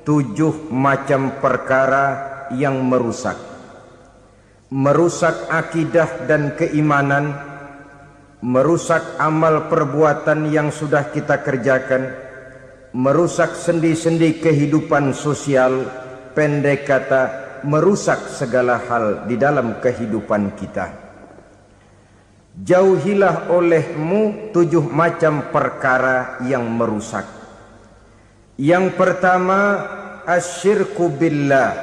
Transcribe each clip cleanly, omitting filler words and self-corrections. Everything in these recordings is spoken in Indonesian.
7 macam perkara yang merusak akidah dan keimanan, merusak amal perbuatan yang sudah kita kerjakan, merusak sendi-sendi kehidupan sosial, pendek kata merusak segala hal di dalam kehidupan kita. Jauhilah olehmu 7 macam perkara yang merusak. Yang pertama, asyirku billah,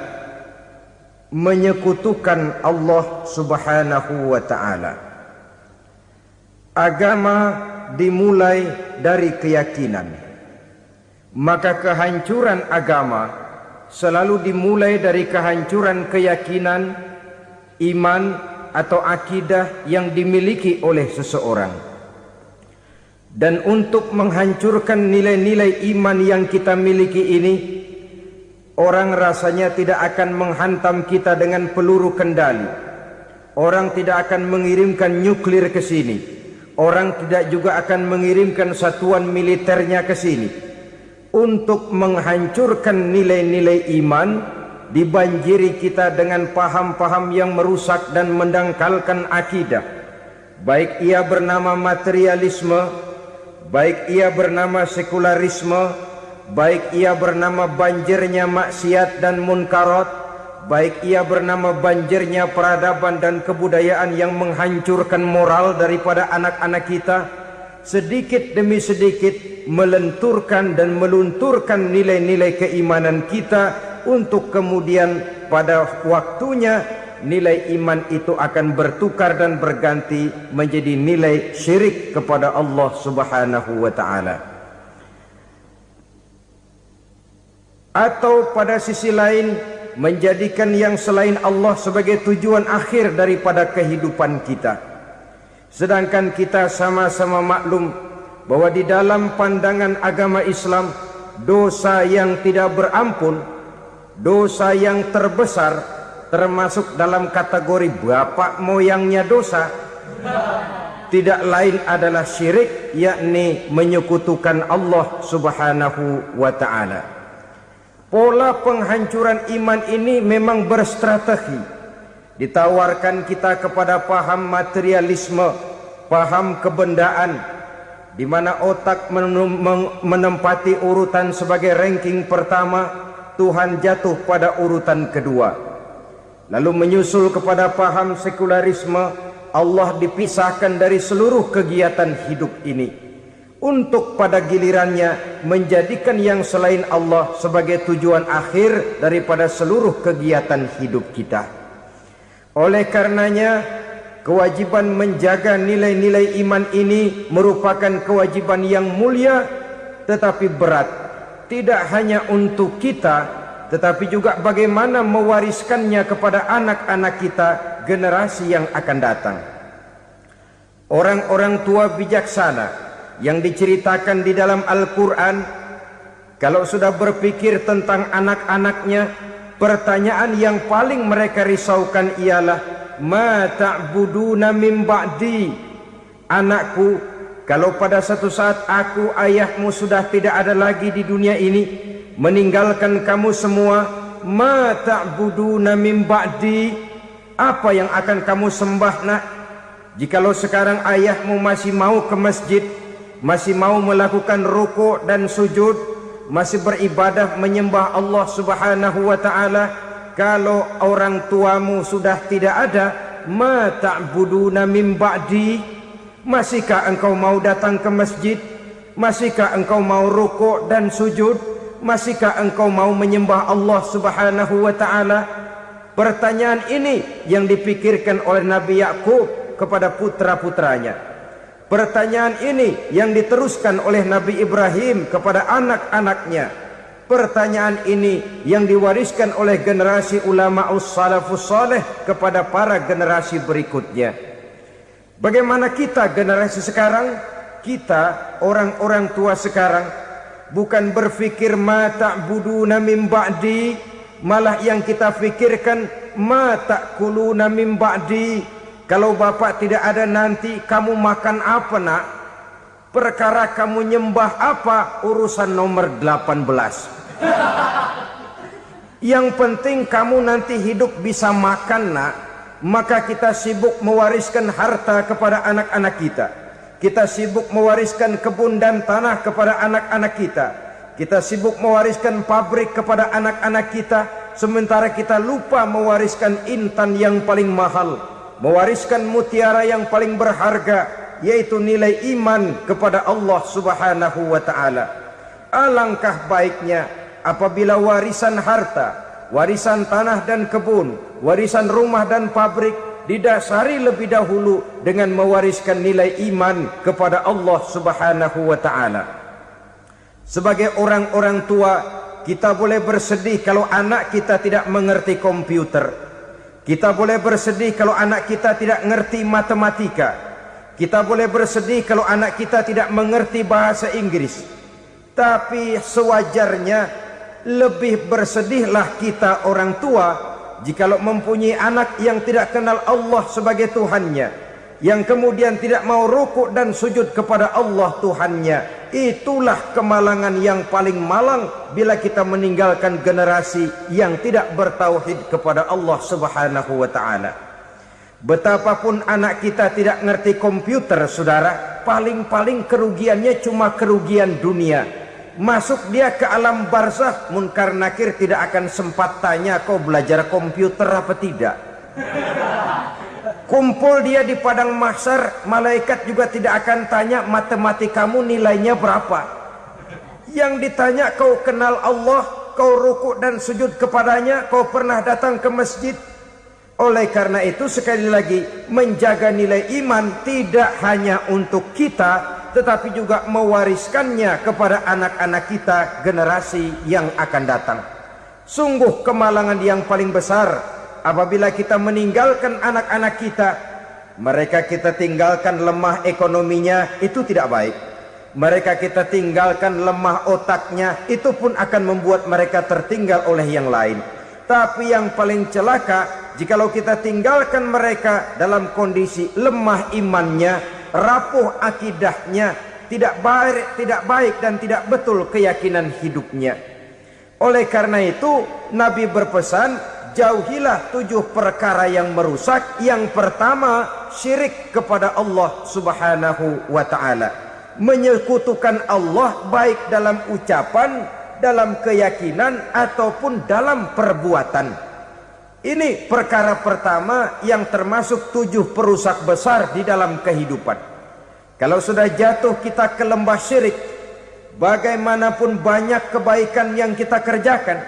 menyekutukan Allah Subhanahu wa ta'ala. Agama dimulai dari keyakinan, maka kehancuran agama selalu dimulai dari kehancuran keyakinan, iman atau akidah yang dimiliki oleh seseorang. Dan untuk menghancurkan nilai-nilai iman yang kita miliki ini, orang rasanya tidak akan menghantam kita dengan peluru kendali. Orang tidak akan mengirimkan nuklir ke sini. Orang tidak juga akan mengirimkan satuan militernya ke sini. Untuk menghancurkan nilai-nilai iman, dibanjiri kita dengan paham-paham yang merusak dan mendangkalkan akidah. Baik ia bernama materialisme, baik ia bernama sekularisme, baik ia bernama banjirnya maksiat dan munkarat, baik ia bernama banjirnya peradaban dan kebudayaan yang menghancurkan moral daripada anak-anak kita, sedikit demi sedikit melenturkan dan melunturkan nilai-nilai keimanan kita, untuk kemudian pada waktunya nilai iman itu akan bertukar dan berganti menjadi nilai syirik kepada Allah Subhanahu wa ta'ala. Atau pada sisi lain, menjadikan yang selain Allah sebagai tujuan akhir daripada kehidupan kita. Sedangkan kita sama-sama maklum bahwa di dalam pandangan agama Islam, dosa yang tidak berampun, dosa yang terbesar, termasuk dalam kategori bapak moyangnya dosa, tidak lain adalah syirik, yakni menyekutukan Allah Subhanahu wa ta'ala. Pola penghancuran iman ini memang berstrategi. Ditawarkan kita kepada paham materialisme, paham kebendaan, di mana otak menempati urutan sebagai ranking pertama, Tuhan jatuh pada urutan kedua. Lalu menyusul kepada paham sekularisme, Allah dipisahkan dari seluruh kegiatan hidup ini, untuk pada gilirannya menjadikan yang selain Allah sebagai tujuan akhir daripada seluruh kegiatan hidup kita. Oleh karenanya, kewajiban menjaga nilai-nilai iman ini merupakan kewajiban yang mulia tetapi berat, tidak hanya untuk kita, tetapi juga bagaimana mewariskannya kepada anak-anak kita, generasi yang akan datang. Orang-orang tua bijaksana yang diceritakan di dalam Al-Quran, kalau sudah berpikir tentang anak-anaknya, pertanyaan yang paling mereka risaukan ialah, ma ta'buduna min ba'di. Anakku, kalau pada satu saat aku, ayahmu sudah tidak ada lagi di dunia ini, meninggalkan kamu semua, ma ta'buduna min ba'di, apa yang akan kamu sembah nak? Jikalau sekarang ayahmu masih mau ke masjid, masih mau melakukan rukuk dan sujud, masih beribadah menyembah Allah Subhanahu wa ta'ala, kalau orang tuamu sudah tidak ada, ma ta'buduna min ba'di, masihkah engkau mau datang ke masjid? Masihkah engkau mau rukuk dan sujud? Masihkah engkau mau menyembah Allah Subhanahu wa ta'ala? Pertanyaan ini yang dipikirkan oleh Nabi Yakub kepada putra-putranya. Pertanyaan ini yang diteruskan oleh Nabi Ibrahim kepada anak-anaknya. Pertanyaan ini yang diwariskan oleh generasi ulama'us salafus saleh kepada para generasi berikutnya. Bagaimana kita generasi sekarang? Kita orang-orang tua sekarang bukan berfikir ma ta'buduna min ba'di, malah yang kita fikirkan ma ta'kuluna min ba'di. Kalau bapak tidak ada nanti kamu makan apa nak? Perkara kamu nyembah apa? Urusan nomor 18. Yang penting kamu nanti hidup bisa makan, nak. Maka kita sibuk mewariskan harta kepada anak-anak kita. Kita sibuk mewariskan kebun dan tanah kepada anak-anak kita. Kita sibuk mewariskan pabrik kepada anak-anak kita. Sementara kita lupa mewariskan intan yang paling mahal, mewariskan mutiara yang paling berharga, yaitu nilai iman kepada Allah Subhanahu wa ta'ala. Alangkah baiknya apabila warisan harta, warisan tanah dan kebun, warisan rumah dan pabrik didasari lebih dahulu dengan mewariskan nilai iman kepada Allah Subhanahu wa ta'ala. Sebagai orang-orang tua, kita boleh bersedih kalau anak kita tidak mengerti komputer. Kita boleh bersedih kalau anak kita tidak mengerti matematika. Kita boleh bersedih kalau anak kita tidak mengerti bahasa Inggris. Tapi sewajarnya lebih bersedihlah kita orang tua jikalau mempunyai anak yang tidak kenal Allah sebagai Tuhannya, yang kemudian tidak mau rukuk dan sujud kepada Allah Tuhannya. Itulah kemalangan yang paling malang bila kita meninggalkan generasi yang tidak bertauhid kepada Allah Subhanahu wa ta'ala. Betapapun anak kita tidak ngerti komputer, saudara, paling-paling kerugiannya cuma kerugian dunia. Masuk dia ke alam barzakh, munkar nakir tidak akan sempat tanya kau belajar komputer apa tidak. Kumpul dia di padang mahsyar, malaikat juga tidak akan tanya matematikamu nilainya berapa. Yang ditanya kau kenal Allah, kau rukuk dan sujud kepadanya, kau pernah datang ke masjid. Oleh karena itu sekali lagi, menjaga nilai iman tidak hanya untuk kita, tetapi juga mewariskannya kepada anak-anak kita, generasi yang akan datang. Sungguh kemalangan yang paling besar apabila kita meninggalkan anak-anak kita. Mereka kita tinggalkan lemah ekonominya, itu tidak baik. Mereka kita tinggalkan lemah otaknya, itu pun akan membuat mereka tertinggal oleh yang lain. Tapi yang paling celaka, jikalau kita tinggalkan mereka dalam kondisi lemah imannya, rapuh akidahnya, tidak baik dan tidak betul keyakinan hidupnya. Oleh karena itu Nabi berpesan, jauhilah 7 perkara yang merusak. Yang pertama, syirik kepada Allah Subhanahu wa ta'ala. Menyekutukan Allah baik dalam ucapan, dalam keyakinan ataupun dalam perbuatan. Ini perkara pertama yang termasuk 7 perusak besar di dalam kehidupan. Kalau sudah jatuh kita ke lembah syirik, bagaimanapun banyak kebaikan yang kita kerjakan,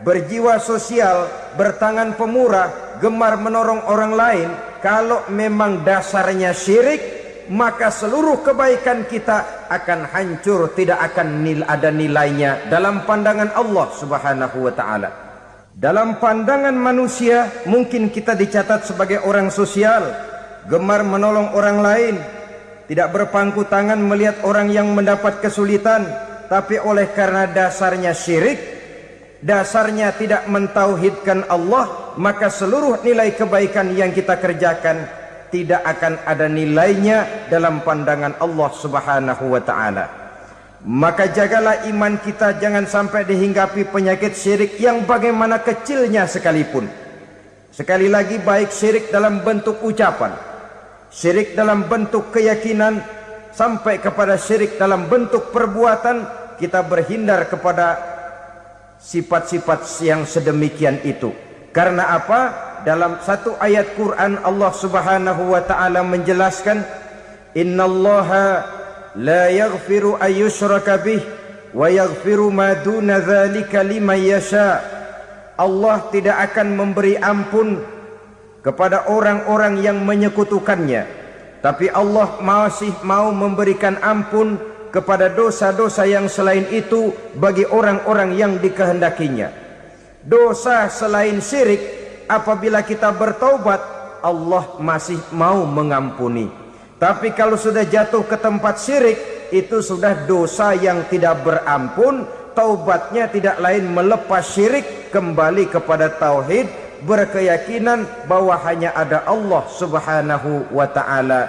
berjiwa sosial, bertangan pemurah, gemar menolong orang lain, kalau memang dasarnya syirik, maka seluruh kebaikan kita akan hancur, tidak akan ada nilainya dalam pandangan Allah Subhanahu wa ta'ala. Dalam pandangan manusia, mungkin kita dicatat sebagai orang sosial, gemar menolong orang lain, tidak berpangku tangan melihat orang yang mendapat kesulitan. Tapi oleh karena dasarnya syirik, dasarnya tidak mentauhidkan Allah, maka seluruh nilai kebaikan yang kita kerjakan tidak akan ada nilainya dalam pandangan Allah Subhanahu wa ta'ala. Maka jagalah iman kita jangan sampai dihinggapi penyakit syirik yang bagaimana kecilnya sekalipun. Sekali lagi, baik syirik dalam bentuk ucapan, syirik dalam bentuk keyakinan, sampai kepada syirik dalam bentuk perbuatan, kita berhindar kepada sifat-sifat yang sedemikian itu. Karena apa? Dalam satu ayat Quran Allah Subhanahu wa ta'ala menjelaskan, innallaha la yaghfiru ayyushraka bih wa yaghfiru ma duna dzalika liman yasha. Allah tidak akan memberi ampun kepada orang-orang yang menyekutukannya, tapi Allah masih mau memberikan ampun kepada dosa-dosa yang selain itu bagi orang-orang yang dikehendakinya. Dosa selain syirik, apabila kita bertaubat, Allah masih mau mengampuni. Tapi kalau sudah jatuh ke tempat syirik, itu sudah dosa yang tidak berampun. Taubatnya tidak lain melepas syirik, kembali kepada tauhid, berkeyakinan bahwa hanya ada Allah Subhanahu wa ta'ala,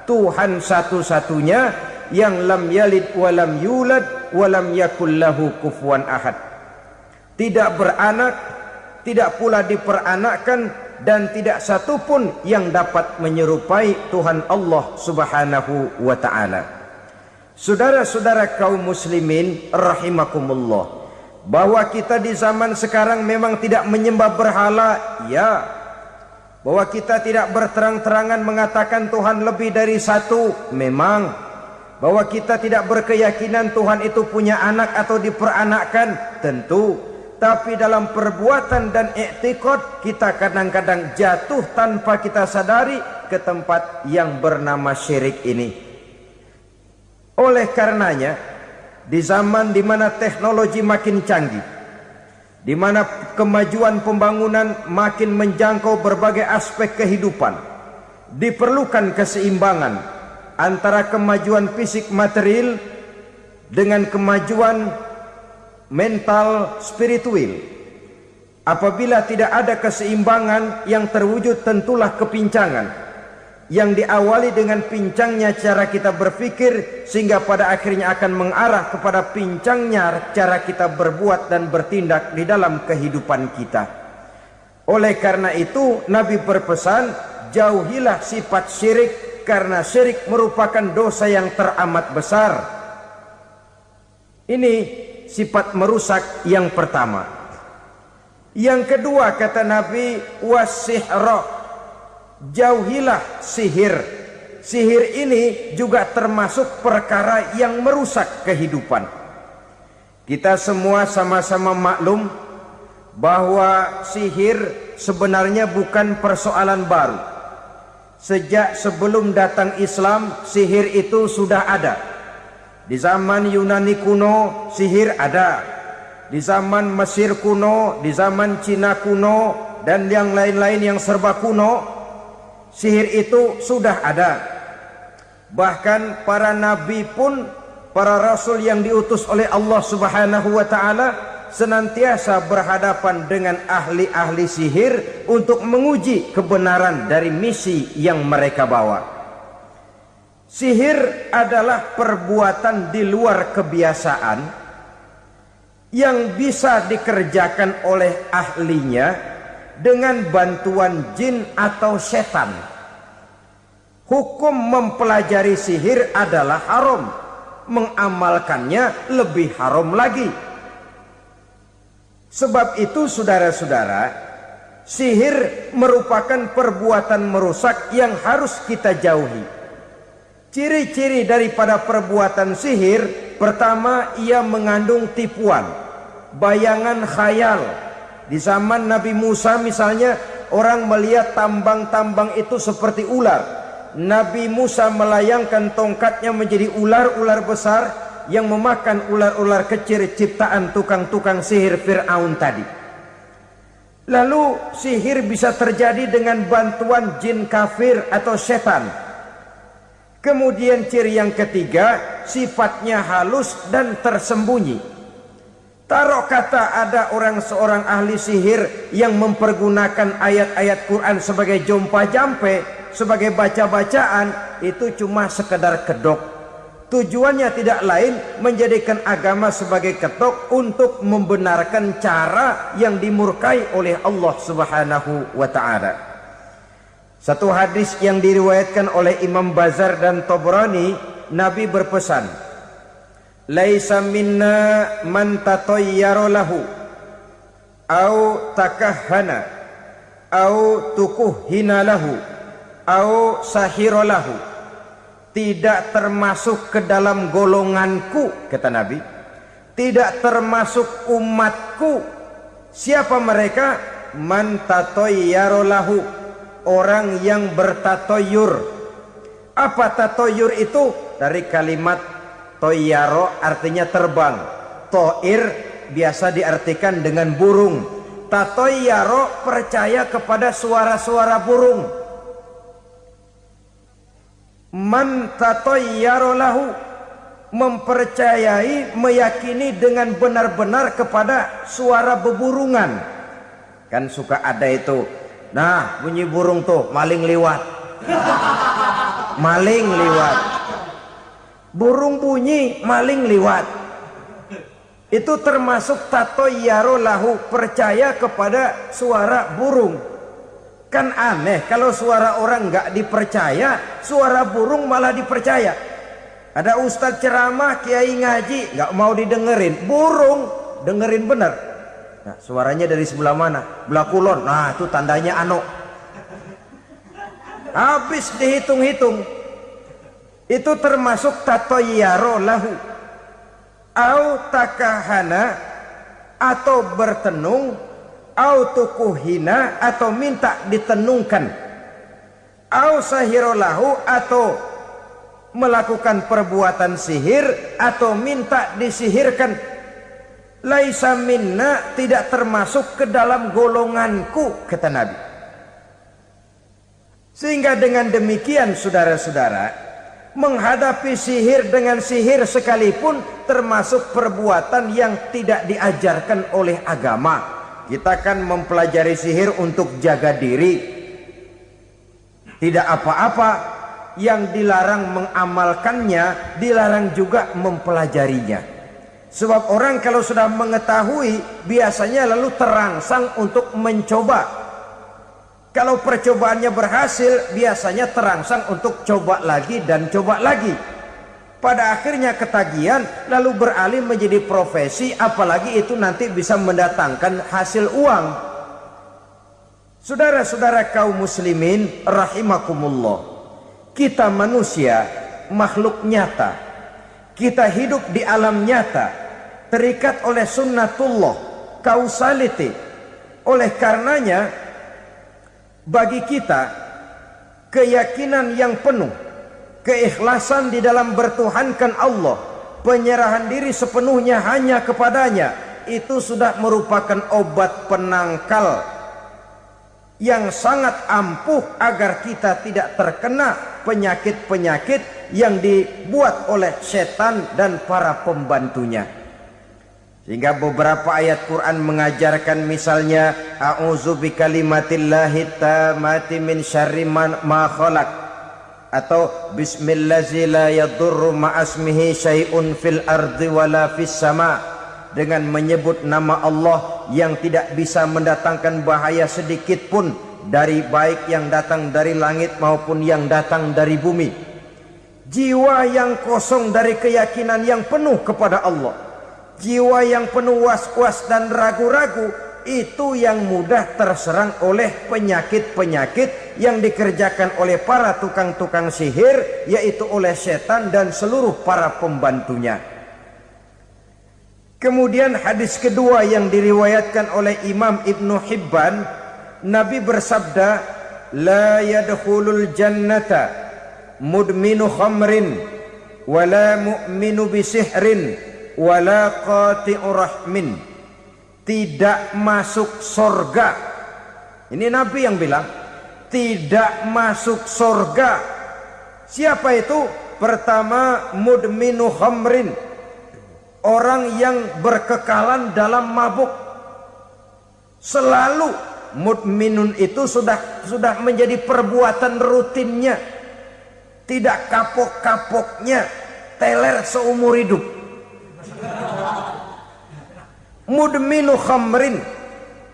Tuhan satu-satunya, yang lam yalid walam yulad walam yakul lahu kufuwan ahad. tidak beranak, tidak pula diperanakkan, dan tidak satu pun yang dapat menyerupai Tuhan Allah Subhanahu wa ta'ala. Saudara-saudara kaum muslimin rahimakumullah, bahwa kita di zaman sekarang memang tidak menyembah berhala, ya. Bahwa kita tidak berterang-terangan mengatakan Tuhan lebih dari satu, memang. Bahwa kita tidak berkeyakinan Tuhan itu punya anak atau diperanakkan, tentu. Tapi dalam perbuatan dan i'tiqad kita kadang-kadang jatuh tanpa kita sadari ke tempat yang bernama syirik ini. Oleh karenanya, di zaman di mana teknologi makin canggih, di mana kemajuan pembangunan makin menjangkau berbagai aspek kehidupan, diperlukan keseimbangan antara kemajuan fisik material dengan kemajuan mental spiritual. Apabila tidak ada keseimbangan, yang terwujud tentulah kepincangan, yang diawali dengan pincangnya cara kita berpikir, sehingga pada akhirnya akan mengarah kepada pincangnya cara kita berbuat dan bertindak di dalam kehidupan kita. Oleh karena itu Nabi berpesan, jauhilah sifat syirik, karena syirik merupakan dosa yang teramat besar. Ini sifat merusak yang pertama. Yang kedua kata Nabi, wasihra, jauhilah sihir. Sihir ini juga termasuk perkara yang merusak kehidupan. Kita semua sama-sama maklum bahwa sihir sebenarnya bukan persoalan baru. Sejak sebelum datang Islam, sihir itu sudah ada. Di zaman Yunani kuno sihir ada, di zaman Mesir kuno, di zaman Cina kuno, dan yang lain-lain yang serba kuno, sihir itu sudah ada. Bahkan para nabi pun, para rasul yang diutus oleh Allah Subhanahu wa ta'ala, senantiasa berhadapan dengan ahli-ahli sihir untuk menguji kebenaran dari misi yang mereka bawa. Sihir adalah perbuatan di luar kebiasaan yang bisa dikerjakan oleh ahlinya dengan bantuan jin atau setan. Hukum mempelajari sihir adalah haram, mengamalkannya lebih haram lagi. Sebab itu saudara-saudara, sihir merupakan perbuatan merusak yang harus kita jauhi. Ciri-ciri daripada perbuatan sihir, pertama, ia mengandung tipuan, bayangan khayal. Di zaman Nabi Musa misalnya, orang melihat tambang-tambang itu seperti ular. Nabi Musa melayangkan tongkatnya menjadi ular-ular besar yang memakan ular-ular kecil ciptaan tukang-tukang sihir Fir'aun tadi. Lalu sihir bisa terjadi dengan bantuan jin kafir atau setan. Kemudian ciri yang ketiga, sifatnya halus dan tersembunyi. Taruh kata ada seorang ahli sihir yang mempergunakan ayat-ayat Quran sebagai jompa-jampe, sebagai baca-bacaan, itu cuma sekedar kedok. Tujuannya tidak lain menjadikan agama sebagai ketok untuk membenarkan cara yang dimurkai oleh Allah Subhanahu wa ta'ala. Satu hadis yang diriwayatkan oleh Imam Bazar dan Tabrani, Nabi berpesan, laisa minna man tatayyara lahu au takahhana au tukuhhina lahu au sahira lahu. Tidak termasuk ke dalam golonganku, kata Nabi. Tidak termasuk umatku. Siapa mereka? Man tatayyara lahu, orang yang bertatoyur. Apa tatoyur itu? Dari kalimat toyaro, artinya terbang. Toir biasa diartikan dengan burung. Tatoyaro percaya kepada suara-suara burung. Man tatoyaro lahu, mempercayai, meyakini dengan benar-benar kepada suara beburungan. Kan suka ada itu, nah bunyi burung tuh, maling liwat. Maling liwat. Burung bunyi, maling liwat. Itu termasuk tatoyaro lahu, percaya kepada suara burung. Kan aneh kalau suara orang nggak dipercaya, suara burung malah dipercaya. Ada ustadz ceramah, kiai ngaji, nggak mau didengerin, burung dengerin bener. Nah, suaranya dari sebelah mana? Belah kulon. Nah, itu tandanya ano. Habis dihitung-hitung. Itu termasuk tatoyaro lahu. Au takahana, atau bertenung, au tukuhina, atau minta ditenungkan, au sahirolahu, atau melakukan perbuatan sihir, atau minta disihirkan. Laisa minna, tidak termasuk ke dalam golonganku, kata Nabi. Sehingga dengan demikian saudara-saudara, menghadapi sihir dengan sihir sekalipun termasuk perbuatan yang tidak diajarkan oleh agama. Kita kan mempelajari sihir untuk jaga diri, tidak apa-apa. Yang dilarang mengamalkannya, dilarang juga mempelajarinya. Sebab orang kalau sudah mengetahui, biasanya lalu terangsang untuk mencoba. Kalau percobaannya berhasil, biasanya terangsang untuk coba lagi dan coba lagi. Pada akhirnya ketagihan, lalu beralih menjadi profesi, apalagi itu nanti bisa mendatangkan hasil uang. Saudara-saudara kaum muslimin rahimakumullah, kita manusia makhluk nyata. Kita hidup di alam nyata, terikat oleh sunnatullah, causality. Oleh karenanya, bagi kita keyakinan yang penuh, keikhlasan di dalam bertuhankan Allah, penyerahan diri sepenuhnya hanya kepadanya, itu sudah merupakan obat penangkal yang sangat ampuh agar kita tidak terkena penyakit-penyakit yang dibuat oleh setan dan para pembantunya. Sehingga beberapa ayat Quran mengajarkan, misalnya a'udzu bikalimatillahi tammati min syarri ma khalaq, atau bismillazi la yadurru ma'asmihi syai'un fil ardi wala fis sama, dengan menyebut nama Allah yang tidak bisa mendatangkan bahaya sedikit pun, dari baik yang datang dari langit maupun yang datang dari bumi. Jiwa yang kosong dari keyakinan yang penuh kepada Allah, jiwa yang penuh was-was dan ragu-ragu, itu yang mudah terserang oleh penyakit-penyakit yang dikerjakan oleh para tukang-tukang sihir, yaitu oleh setan dan seluruh para pembantunya. Kemudian hadis kedua yang diriwayatkan oleh Imam Ibnu Hibban, Nabi bersabda, la yadkhulul jannata mudminu khamrin wala mu'minu bisihrin wala qati'u rahmin. Tidak masuk surga. Ini Nabi yang bilang, tidak masuk surga. Siapa itu? Pertama, mudminu khamrin, orang yang berkekalan dalam mabuk. Selalu mudminun itu sudah menjadi perbuatan rutinnya, tidak kapok-kapoknya, teler seumur hidup. Mudminu khamrin,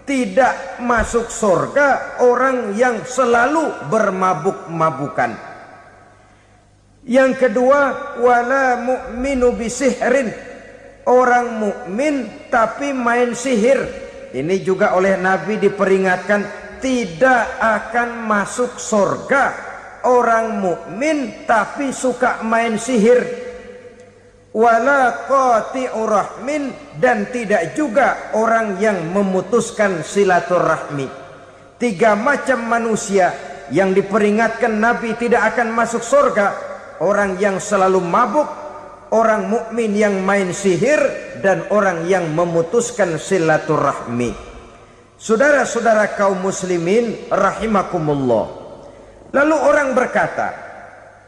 tidak masuk surga orang yang selalu bermabuk-mabukan. Yang kedua, wala mu'minu bisihrin, orang mukmin tapi main sihir. Ini juga oleh Nabi diperingatkan, tidak akan masuk surga orang mukmin tapi suka main sihir. Wala qati'u rahmin, dan tidak juga orang yang memutuskan silaturahmi. Tiga macam manusia yang diperingatkan Nabi tidak akan masuk surga: orang yang selalu mabuk, orang mukmin yang main sihir, dan orang yang memutuskan silaturahmi. Saudara-saudara kaum muslimin rahimakumullah. Lalu orang berkata,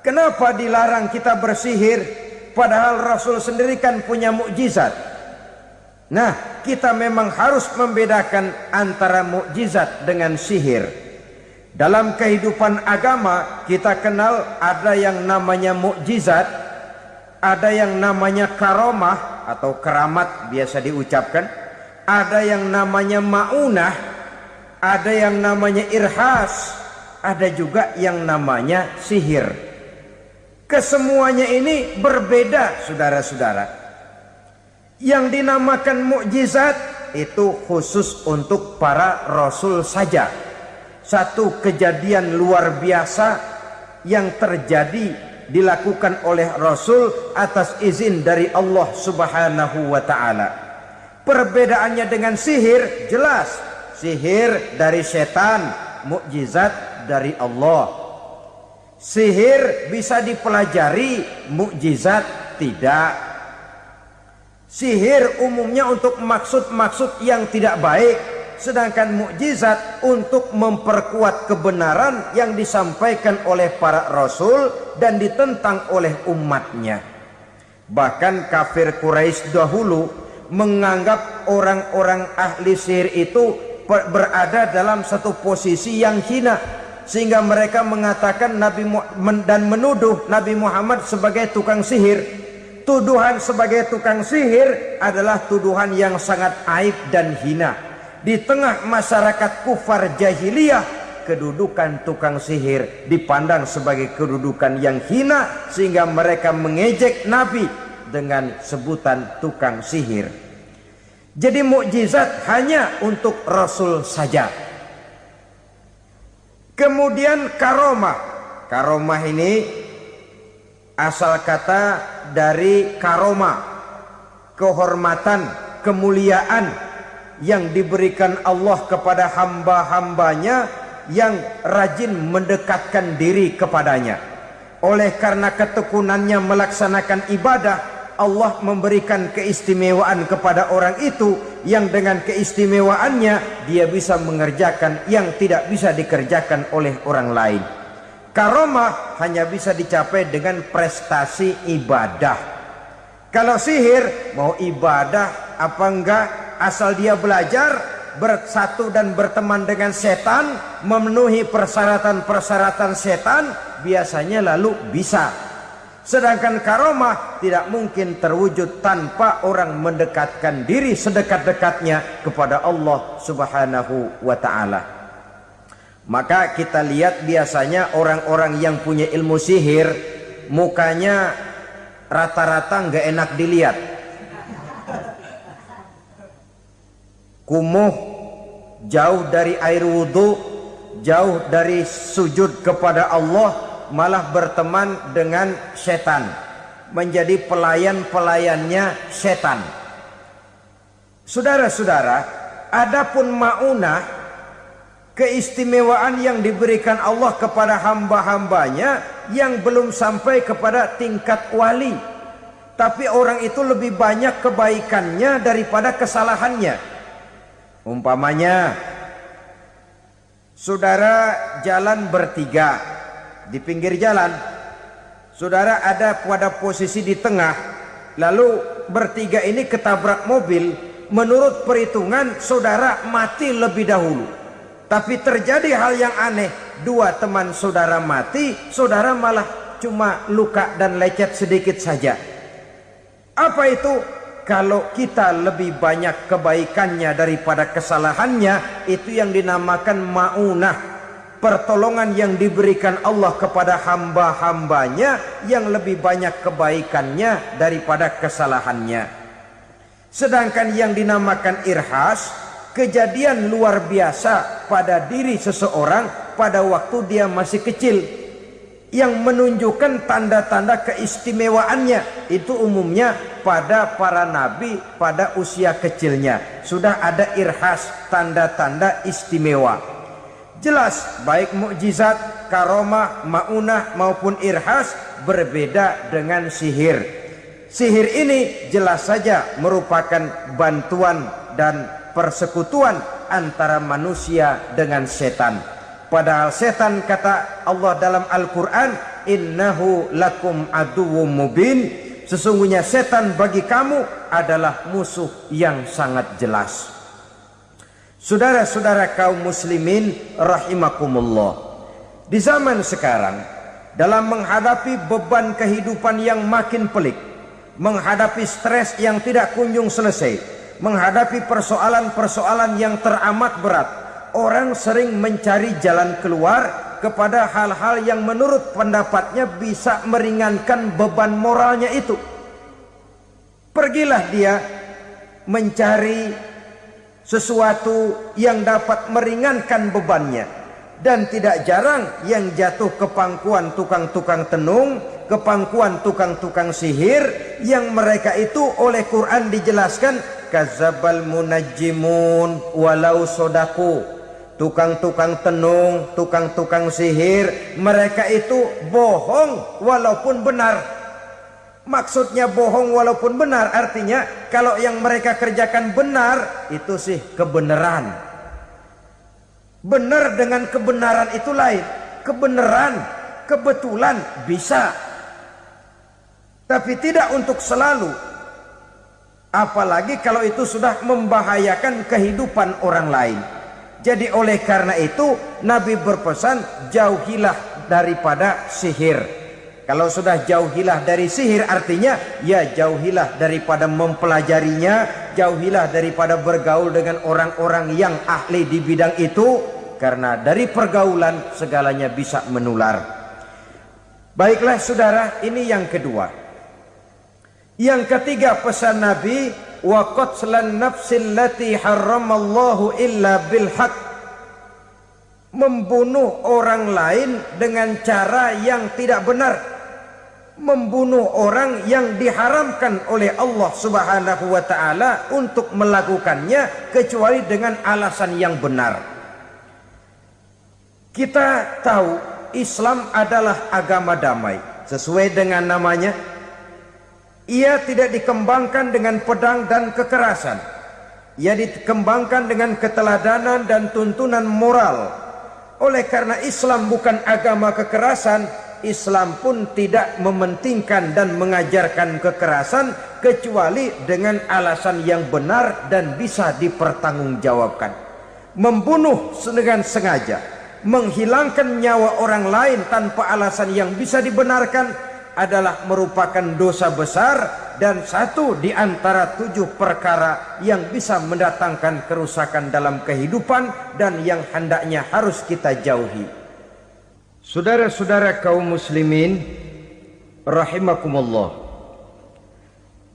kenapa dilarang kita bersihir? Padahal Rasul sendiri kan punya mukjizat. Nah, kita memang harus membedakan antara mukjizat dengan sihir. Dalam kehidupan agama kita kenal ada yang namanya mukjizat, ada yang namanya karomah atau keramat biasa diucapkan, ada yang namanya maunah, ada yang namanya irhas, ada juga yang namanya sihir. Kesemuanya ini berbeda, saudara-saudara. Yang dinamakan mukjizat itu khusus untuk para rasul saja. Satu kejadian luar biasa yang terjadi dilakukan oleh rasul atas izin dari Allah Subhanahu wa taala. Perbedaannya dengan sihir jelas. Sihir dari setan, mukjizat dari Allah. Sihir bisa dipelajari, mukjizat tidak. Sihir umumnya untuk maksud-maksud yang tidak baik, sedangkan mukjizat untuk memperkuat kebenaran yang disampaikan oleh para rasul dan ditentang oleh umatnya. Bahkan kafir Quraisy dahulu menganggap orang-orang ahli sihir itu berada dalam satu posisi yang hina, sehingga mereka mengatakan dan menuduh Nabi Muhammad sebagai tukang sihir. Tuduhan sebagai tukang sihir adalah tuduhan yang sangat aib dan hina. Di tengah masyarakat kufar jahiliyah, kedudukan tukang sihir dipandang sebagai kedudukan yang hina, sehingga mereka mengejek Nabi dengan sebutan tukang sihir. Jadi mukjizat hanya untuk Rasul saja. Kemudian karomah. Karomah ini asal kata dari karoma, kehormatan, kemuliaan yang diberikan Allah kepada hamba-hambanya yang rajin mendekatkan diri kepadanya. Oleh karena ketekunannya melaksanakan ibadah, Allah memberikan keistimewaan kepada orang itu, yang dengan keistimewaannya dia bisa mengerjakan yang tidak bisa dikerjakan oleh orang lain. Karomah hanya bisa dicapai dengan prestasi ibadah. Kalau sihir, mau ibadah apa enggak, asal dia belajar, bersatu dan berteman dengan setan, memenuhi persyaratan-persyaratan setan, biasanya lalu bisa. Sedangkan karomah tidak mungkin terwujud tanpa orang mendekatkan diri sedekat-dekatnya kepada Allah Subhanahu wa ta'ala. Maka kita lihat biasanya orang-orang yang punya ilmu sihir, mukanya rata-rata nggak enak dilihat. Kumuh, jauh dari air wudhu, jauh dari sujud kepada Allah, malah berteman dengan setan, menjadi pelayan-pelayannya setan. Saudara-saudara, adapun maunah, keistimewaan yang diberikan Allah kepada hamba-hambanya yang belum sampai kepada tingkat wali, tapi orang itu lebih banyak kebaikannya daripada kesalahannya. Umpamanya, saudara jalan bertiga di pinggir jalan, saudara ada pada posisi di tengah, lalu bertiga ini ketabrak mobil. Menurut perhitungan saudara mati lebih dahulu. Tapi terjadi hal yang aneh, dua teman saudara mati, saudara malah cuma luka dan lecet sedikit saja. Apa itu? Kalau kita lebih banyak kebaikannya daripada kesalahannya, itu yang dinamakan maunah, pertolongan yang diberikan Allah kepada hamba-hambanya yang lebih banyak kebaikannya daripada kesalahannya. Sedangkan yang dinamakan irhas, kejadian luar biasa pada diri seseorang pada waktu dia masih kecil, yang menunjukkan tanda-tanda keistimewaannya. Itu umumnya pada para nabi pada usia kecilnya sudah ada irhas, tanda-tanda istimewa. Jelas baik mukjizat, karomah, maunah maupun irhas berbeda dengan sihir. Sihir ini jelas saja merupakan bantuan dan persekutuan antara manusia dengan setan. Padahal setan, kata Allah dalam Al-Quran, innahu lakum aduwwum mubin, sesungguhnya setan bagi kamu adalah musuh yang sangat jelas. Saudara-saudara kaum muslimin rahimakumullah, di zaman sekarang dalam menghadapi beban kehidupan yang makin pelik, menghadapi stres yang tidak kunjung selesai, menghadapi persoalan-persoalan yang teramat berat, orang sering mencari jalan keluar kepada hal-hal yang menurut pendapatnya bisa meringankan beban moralnya itu. Pergilah dia mencari sesuatu yang dapat meringankan bebannya. Dan tidak jarang yang jatuh ke pangkuan tukang-tukang tenung, ke pangkuan tukang-tukang sihir, yang mereka itu oleh Quran dijelaskan kadzabal munajjimun walau sodaku. Tukang-tukang tenung, tukang-tukang sihir, mereka itu bohong walaupun benar. Maksudnya bohong walaupun benar artinya kalau yang mereka kerjakan benar, itu sih kebenaran. Benar dengan kebenaran itu lain. Kebenaran, kebetulan bisa, tapi tidak untuk selalu. Apalagi kalau itu sudah membahayakan kehidupan orang lain. Jadi oleh karena itu Nabi berpesan, jauhilah daripada sihir. Kalau sudah jauhilah dari sihir artinya ya jauhilah daripada mempelajarinya, jauhilah daripada bergaul dengan orang-orang yang ahli di bidang itu, karena dari pergaulan segalanya bisa menular. Baiklah saudara, ini yang kedua. Yang ketiga pesan Nabi, wa qatlan nafsil lati harramallahu illa bil haq. Membunuh orang lain dengan cara yang tidak benar, membunuh orang yang diharamkan oleh Allah Subhanahu wa taala untuk melakukannya kecuali dengan alasan yang benar. Kita tahu Islam adalah agama damai sesuai dengan namanya. Ia tidak dikembangkan dengan pedang dan kekerasan. Ia dikembangkan dengan keteladanan dan tuntunan moral. Oleh karena Islam bukan agama kekerasan, Islam pun tidak mementingkan dan mengajarkan kekerasan kecuali dengan alasan yang benar dan bisa dipertanggungjawabkan. Membunuh dengan sengaja, menghilangkan nyawa orang lain tanpa alasan yang bisa dibenarkan adalah merupakan dosa besar dan satu di antara 7 perkara yang bisa mendatangkan kerusakan dalam kehidupan dan yang hendaknya harus kita jauhi. Saudara-saudara kaum muslimin rahimakumullah,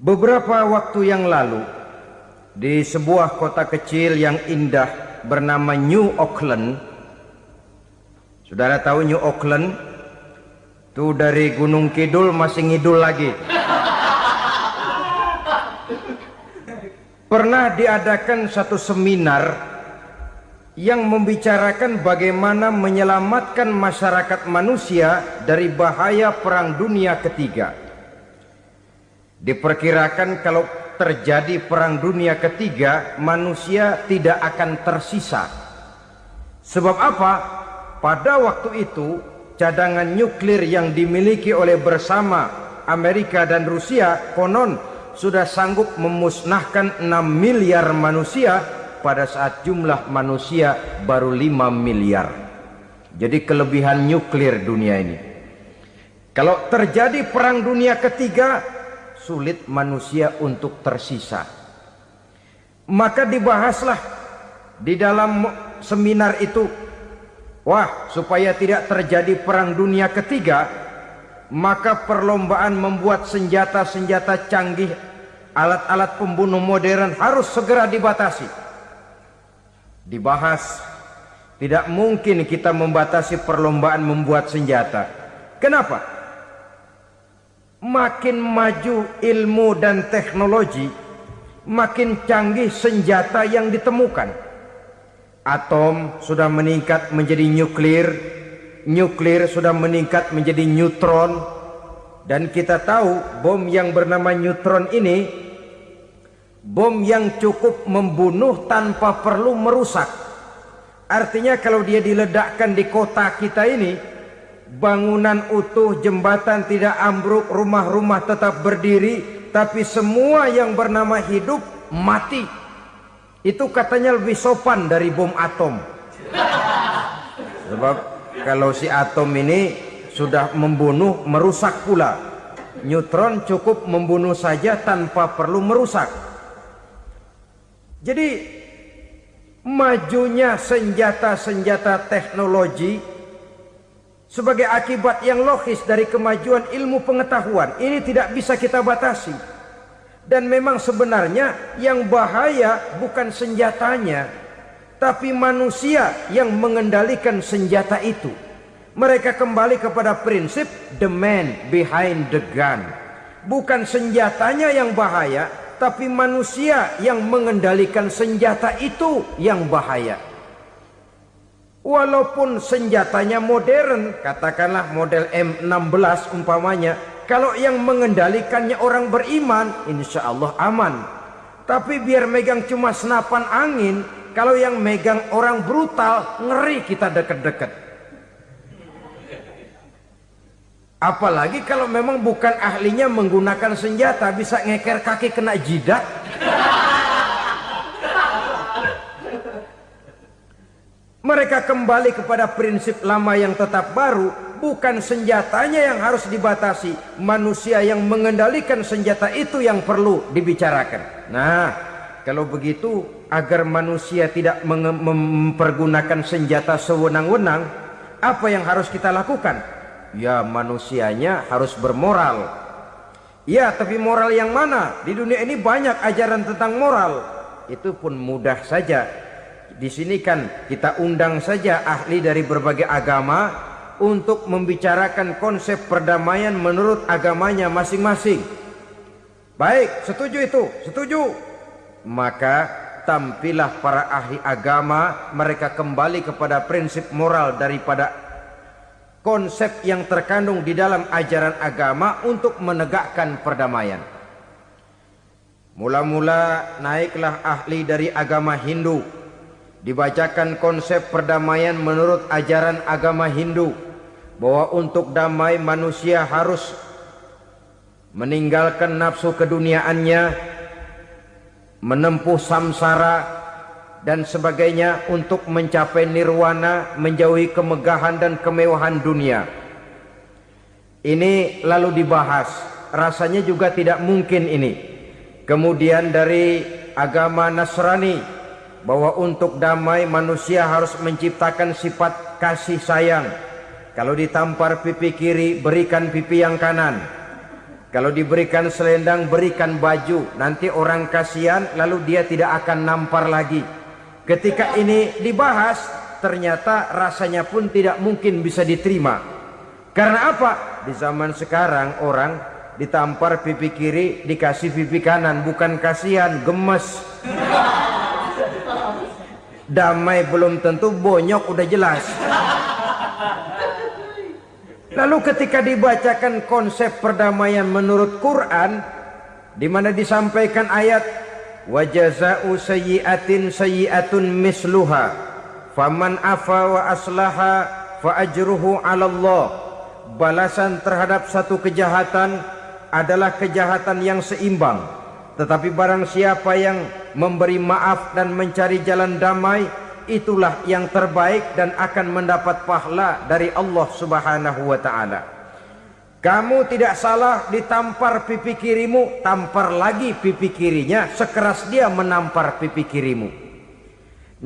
beberapa waktu yang lalu di sebuah kota kecil yang indah bernama New Auckland. Saudara tahu New Auckland? Itu dari Gunung Kidul masih ngidul lagi. Pernah diadakan satu seminar yang membicarakan bagaimana menyelamatkan masyarakat manusia dari bahaya Perang Dunia Ketiga. Diperkirakan kalau terjadi Perang Dunia Ketiga, manusia tidak akan tersisa. Sebab apa? Pada waktu itu cadangan nuklir yang dimiliki oleh bersama Amerika dan Rusia konon sudah sanggup memusnahkan 6 miliar manusia pada saat jumlah manusia baru 5 miliar. Jadi kelebihan nuklir dunia ini. Kalau terjadi Perang Dunia Ketiga, sulit manusia untuk tersisa. Maka dibahaslah di dalam seminar itu, wah, supaya tidak terjadi Perang Dunia Ketiga, maka perlombaan membuat senjata-senjata canggih, alat-alat pembunuh modern harus segera dibatasi. Dibahas, tidak mungkin kita membatasi perlombaan membuat senjata. Kenapa? Makin maju ilmu dan teknologi, makin canggih senjata yang ditemukan. Atom sudah meningkat menjadi nuklir, nuklir sudah meningkat menjadi neutron, dan kita tahu bom yang bernama neutron ini bom yang cukup membunuh tanpa perlu merusak. Artinya kalau dia diledakkan di kota kita ini, bangunan utuh, jembatan tidak ambruk, rumah-rumah tetap berdiri, tapi semua yang bernama hidup mati. Itu katanya lebih sopan dari bom atom. Sebab kalau si atom ini sudah membunuh, merusak pula. Neutron cukup membunuh saja tanpa perlu merusak. Jadi majunya senjata-senjata teknologi sebagai akibat yang logis dari kemajuan ilmu pengetahuan ini tidak bisa kita batasi. Dan memang sebenarnya yang bahaya bukan senjatanya, tapi manusia yang mengendalikan senjata itu. Mereka kembali kepada prinsip the man behind the gun. Bukan senjatanya yang bahaya, tapi manusia yang mengendalikan senjata itu yang bahaya. Walaupun senjatanya modern, katakanlah model M16 umpamanya, kalau yang mengendalikannya orang beriman, insya Allah aman. Tapi biar megang cuma senapan angin, kalau yang megang orang brutal, ngeri kita deket-deket. Apalagi kalau memang bukan ahlinya menggunakan senjata, bisa ngeker kaki kena jidat. Mereka kembali kepada prinsip lama yang tetap baru. Bukan senjatanya yang harus dibatasi, manusia yang mengendalikan senjata itu yang perlu dibicarakan. Nah, kalau begitu, agar manusia tidak mempergunakan senjata sewenang-wenang, apa yang harus kita lakukan? Ya, manusianya harus bermoral. Ya, tapi moral yang mana? Di dunia ini banyak ajaran tentang moral. Itu pun mudah saja. Di sini kan kita undang saja ahli dari berbagai agama untuk membicarakan konsep perdamaian menurut agamanya masing-masing. Baik, setuju itu? Setuju. Maka tampillah para ahli agama, mereka kembali kepada prinsip moral daripada konsep yang terkandung di dalam ajaran agama untuk menegakkan perdamaian. Mula-mula naiklah ahli dari agama Hindu, dibacakan konsep perdamaian menurut ajaran agama Hindu, bahwa untuk damai manusia harus meninggalkan nafsu keduniaannya, menempuh samsara dan sebagainya untuk mencapai nirwana, menjauhi kemegahan dan kemewahan dunia. Ini lalu dibahas, rasanya juga tidak mungkin ini. Kemudian dari agama Nasrani, bahwa untuk damai manusia harus menciptakan sifat kasih sayang. Kalau ditampar pipi kiri, berikan pipi yang kanan. Kalau diberikan selendang, berikan baju. Nanti orang kasihan, lalu dia tidak akan nampar lagi. Ketika ini dibahas, ternyata rasanya pun tidak mungkin bisa diterima. Karena apa? Di zaman sekarang orang ditampar pipi kiri, dikasih pipi kanan. Bukan kasihan, gemes. Damai belum tentu, bonyok udah jelas. Lalu ketika dibacakan konsep perdamaian menurut Quran, di mana disampaikan ayat wa jazaa'u sayyi'atin sayyi'atun misluha faman afa wa aslaha fa ajruhu 'ala Allah. Balasan terhadap satu kejahatan adalah kejahatan yang seimbang, tetapi barang siapa yang memberi maaf dan mencari jalan damai, itulah yang terbaik dan akan mendapat pahala dari Allah Subhanahu wa taala. Kamu tidak salah ditampar pipi kirimu, tampar lagi pipi kirinya sekeras dia menampar pipi kirimu.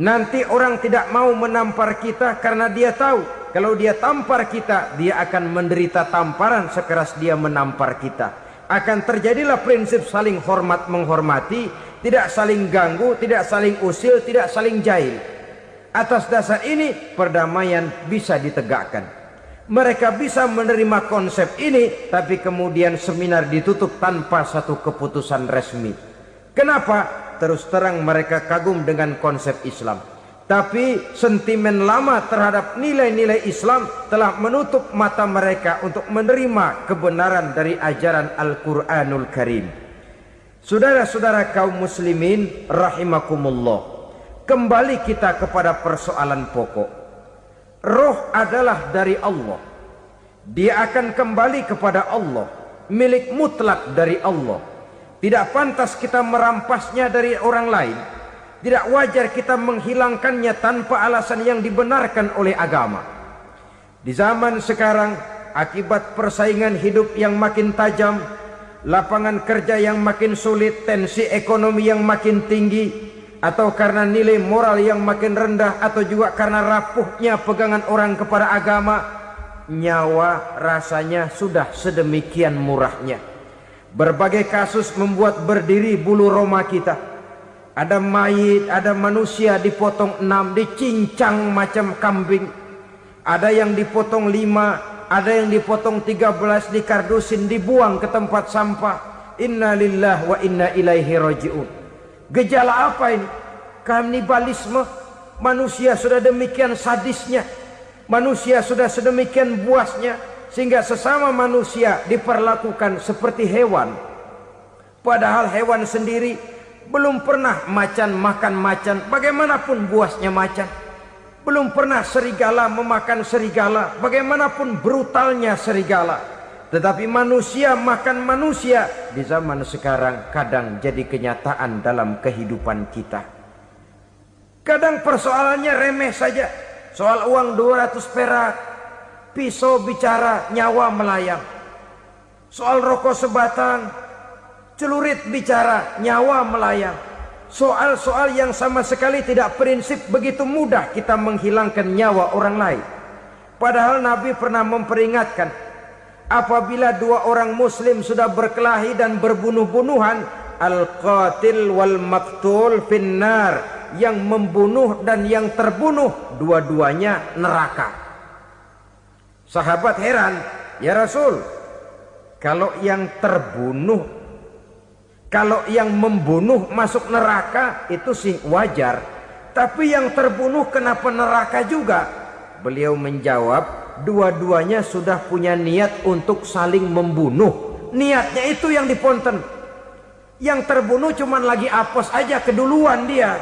Nanti orang tidak mau menampar kita karena dia tahu kalau dia tampar kita, dia akan menderita tamparan sekeras dia menampar kita. Akan terjadilah prinsip saling hormat menghormati, tidak saling ganggu, tidak saling usil, tidak saling jahil. Atas dasar ini perdamaian bisa ditegakkan. Mereka bisa menerima konsep ini, tapi kemudian seminar ditutup tanpa satu keputusan resmi. Kenapa? Terus terang mereka kagum dengan konsep Islam, tapi sentimen lama terhadap nilai-nilai Islam telah menutup mata mereka untuk menerima kebenaran dari ajaran Al-Quranul Karim. Saudara-saudara kaum muslimin rahimakumullah, kembali kita kepada persoalan pokok. Roh adalah dari Allah. Dia akan kembali kepada Allah, milik mutlak dari Allah. Tidak pantas kita merampasnya dari orang lain. Tidak wajar kita menghilangkannya tanpa alasan yang dibenarkan oleh agama. Di zaman sekarang akibat persaingan hidup yang makin tajam, lapangan kerja yang makin sulit, tensi ekonomi yang makin tinggi, atau karena nilai moral yang makin rendah, atau juga karena rapuhnya pegangan orang kepada agama, nyawa rasanya sudah sedemikian murahnya. Berbagai kasus membuat berdiri bulu roma kita. Ada mayit, ada manusia dipotong 6, dicincang macam kambing. Ada yang dipotong 5, ada yang dipotong 13, dikardusin, dibuang ke tempat sampah. Inna lillahi wa inna ilaihi raji'un. Gejala apa ini? Kanibalisme. Manusia sudah demikian sadisnya, manusia sudah sedemikian buasnya, sehingga sesama manusia diperlakukan seperti hewan. Padahal hewan sendiri belum pernah macan makan macan, bagaimanapun buasnya macan. Belum pernah serigala memakan serigala, bagaimanapun brutalnya serigala. Tetapi manusia makan manusia di zaman sekarang kadang jadi kenyataan dalam kehidupan kita. Kadang persoalannya remeh saja. Soal uang 200 perak, pisau bicara, nyawa melayang. Soal rokok sebatang, celurit bicara, nyawa melayang. Soal-soal yang sama sekali tidak prinsip, begitu mudah kita menghilangkan nyawa orang lain. Padahal Nabi pernah memperingatkan, apabila dua orang muslim sudah berkelahi dan berbunuh-bunuhan, al-qatil wal maktul finnar, yang membunuh dan yang terbunuh dua-duanya neraka. Sahabat heran, ya Rasul, kalau yang terbunuh, kalau yang membunuh masuk neraka itu sih wajar, tapi yang terbunuh kenapa neraka juga? Beliau menjawab, dua-duanya sudah punya niat untuk saling membunuh. Niatnya itu yang diponten. Yang terbunuh cuman lagi apes aja, keduluan dia.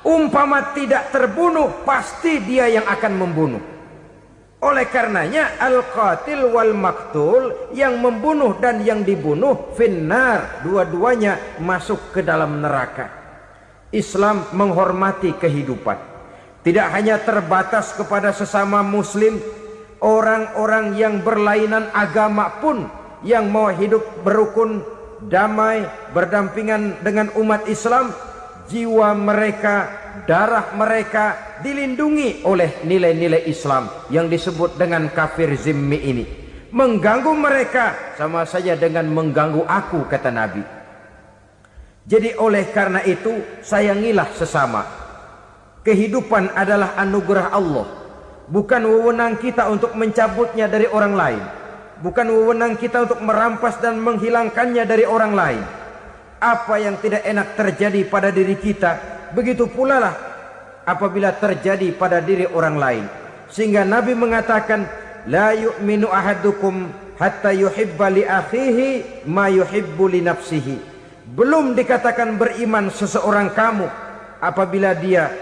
Umpama tidak terbunuh, pasti dia yang akan membunuh. Oleh karenanya al-qatil wal maktul, yang membunuh dan yang dibunuh finnar, dua-duanya masuk ke dalam neraka. Islam menghormati kehidupan, tidak hanya terbatas kepada sesama muslim, orang-orang yang berlainan agama pun yang mau hidup berukun, damai, berdampingan dengan umat Islam, jiwa mereka, darah mereka dilindungi oleh nilai-nilai Islam yang disebut dengan kafir zimmi ini. Mengganggu mereka sama saja dengan mengganggu aku, kata Nabi. Jadi oleh karena itu, sayangilah sesama. Kehidupan adalah anugerah Allah, bukan wewenang kita untuk mencabutnya dari orang lain, bukan wewenang kita untuk merampas dan menghilangkannya dari orang lain. Apa yang tidak enak terjadi pada diri kita, begitu pula lah apabila terjadi pada diri orang lain. Sehingga Nabi mengatakan, la yu'minu ahadukum hatta yuhibba li akhihi ma yuhibbu li nafsihi. Belum dikatakan beriman seseorang kamu apabila dia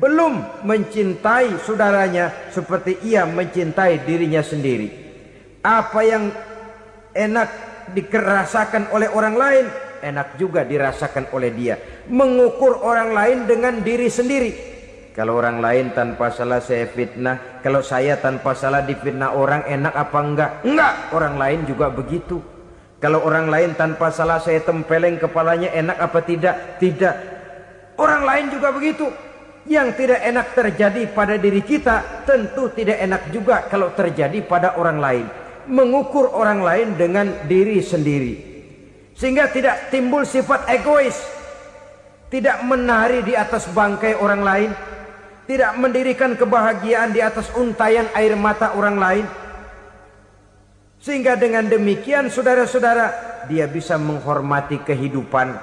belum mencintai saudaranya seperti ia mencintai dirinya sendiri. Apa yang enak dirasakan oleh orang lain, enak juga dirasakan oleh dia. Mengukur orang lain dengan diri sendiri. Kalau orang lain tanpa salah saya fitnah, kalau saya tanpa salah difitnah orang, enak apa enggak? Enggak, orang lain juga begitu. Kalau orang lain tanpa salah saya tempeleng kepalanya, enak apa tidak? Tidak. Orang lain juga begitu. Yang tidak enak terjadi pada diri kita, tentu tidak enak juga kalau terjadi pada orang lain. Mengukur orang lain dengan diri sendiri, sehingga tidak timbul sifat egois, tidak menari di atas bangkai orang lain, tidak mendirikan kebahagiaan di atas untayan air mata orang lain. Sehingga dengan demikian saudara-saudara, dia bisa menghormati kehidupan,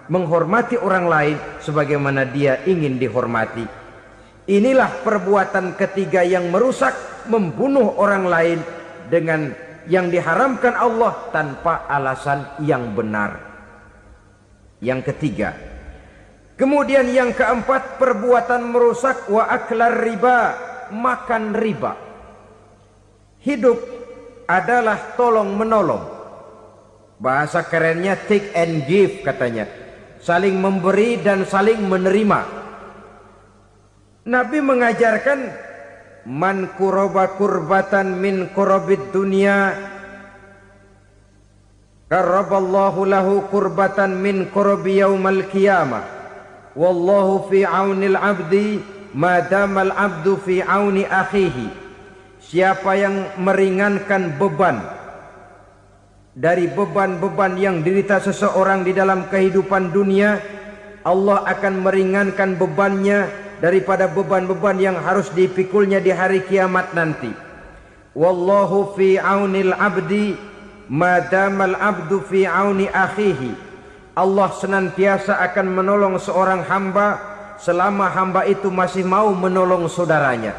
menghormati orang lain sebagaimana dia ingin dihormati. Inilah perbuatan ketiga yang merusak, membunuh orang lain dengan yang diharamkan Allah tanpa alasan yang benar. Yang ketiga. Kemudian yang keempat, perbuatan merusak wa aklar riba, makan riba. Hidup adalah tolong menolong. Bahasa kerennya take and give katanya. Saling memberi dan saling menerima. Nabi mengajarkan man kuraba kurbatan min kurabid dunya karaballahu lahu kurbatan min kurabi yaumal qiyamah. Wallahu fi aunil abdi madamal abdu fi auni akhihi. Siapa yang meringankan beban dari beban-beban yang derita seseorang di dalam kehidupan dunia, Allah akan meringankan bebannya daripada beban-beban yang harus dipikulnya di hari kiamat nanti. Wallahu fi aunil abdi madamal abdu fi auni akhihi. Allah senantiasa akan menolong seorang hamba selama hamba itu masih mau menolong saudaranya.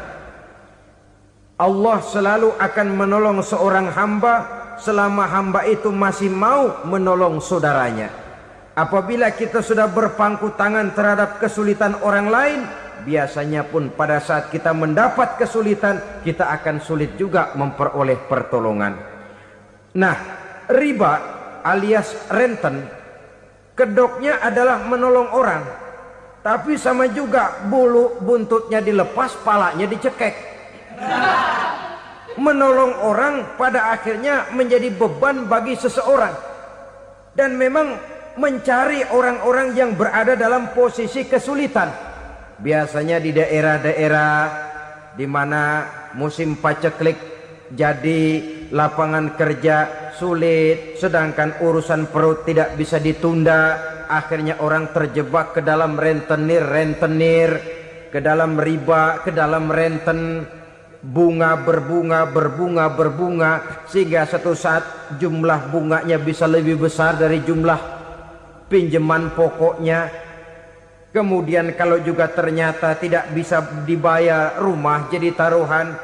Allah selalu akan menolong seorang hamba selama hamba itu masih mau menolong saudaranya. Apabila kita sudah berpangku tangan terhadap kesulitan orang lain, biasanya pun pada saat kita mendapat kesulitan, kita akan sulit juga memperoleh pertolongan. Nah, riba alias renten, kedoknya adalah menolong orang, tapi sama juga bulu buntutnya dilepas, palanya dicekek. Menolong orang pada akhirnya menjadi beban bagi seseorang, dan memang mencari orang-orang yang berada dalam posisi kesulitan. Biasanya di daerah-daerah di mana musim paceklik, jadi lapangan kerja sulit, sedangkan urusan perut tidak bisa ditunda. Akhirnya orang terjebak ke dalam rentenir, ke dalam riba, ke dalam renten. Bunga berbunga, sehingga satu saat jumlah bunganya bisa lebih besar dari jumlah pinjaman pokoknya. Kemudian kalau juga ternyata tidak bisa dibayar, rumah jadi taruhan.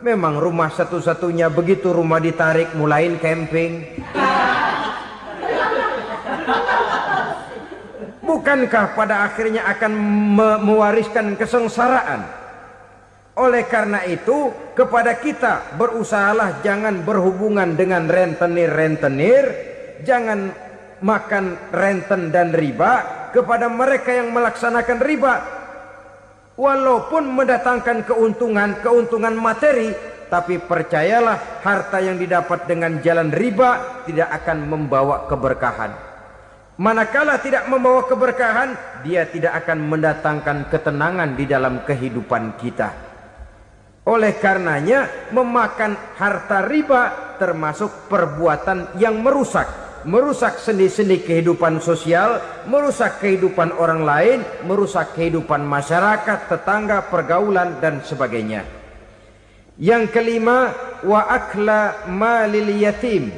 Memang rumah satu-satunya, begitu rumah ditarik mulain camping. Bukankah pada akhirnya akan mewariskan kesengsaraan? Oleh karena itu, kepada kita berusahalah jangan berhubungan dengan rentenir, jangan makan renten dan riba. Kepada mereka yang melaksanakan riba, walaupun mendatangkan keuntungan materi, tapi percayalah harta yang didapat dengan jalan riba tidak akan membawa keberkahan. Manakala tidak membawa keberkahan, dia tidak akan mendatangkan ketenangan di dalam kehidupan kita. Oleh karenanya, memakan harta riba termasuk perbuatan yang merusak sendi-sendi kehidupan sosial, merusak kehidupan orang lain, merusak kehidupan masyarakat, tetangga, pergaulan dan sebagainya. Yang kelima, wa akla malil yatim,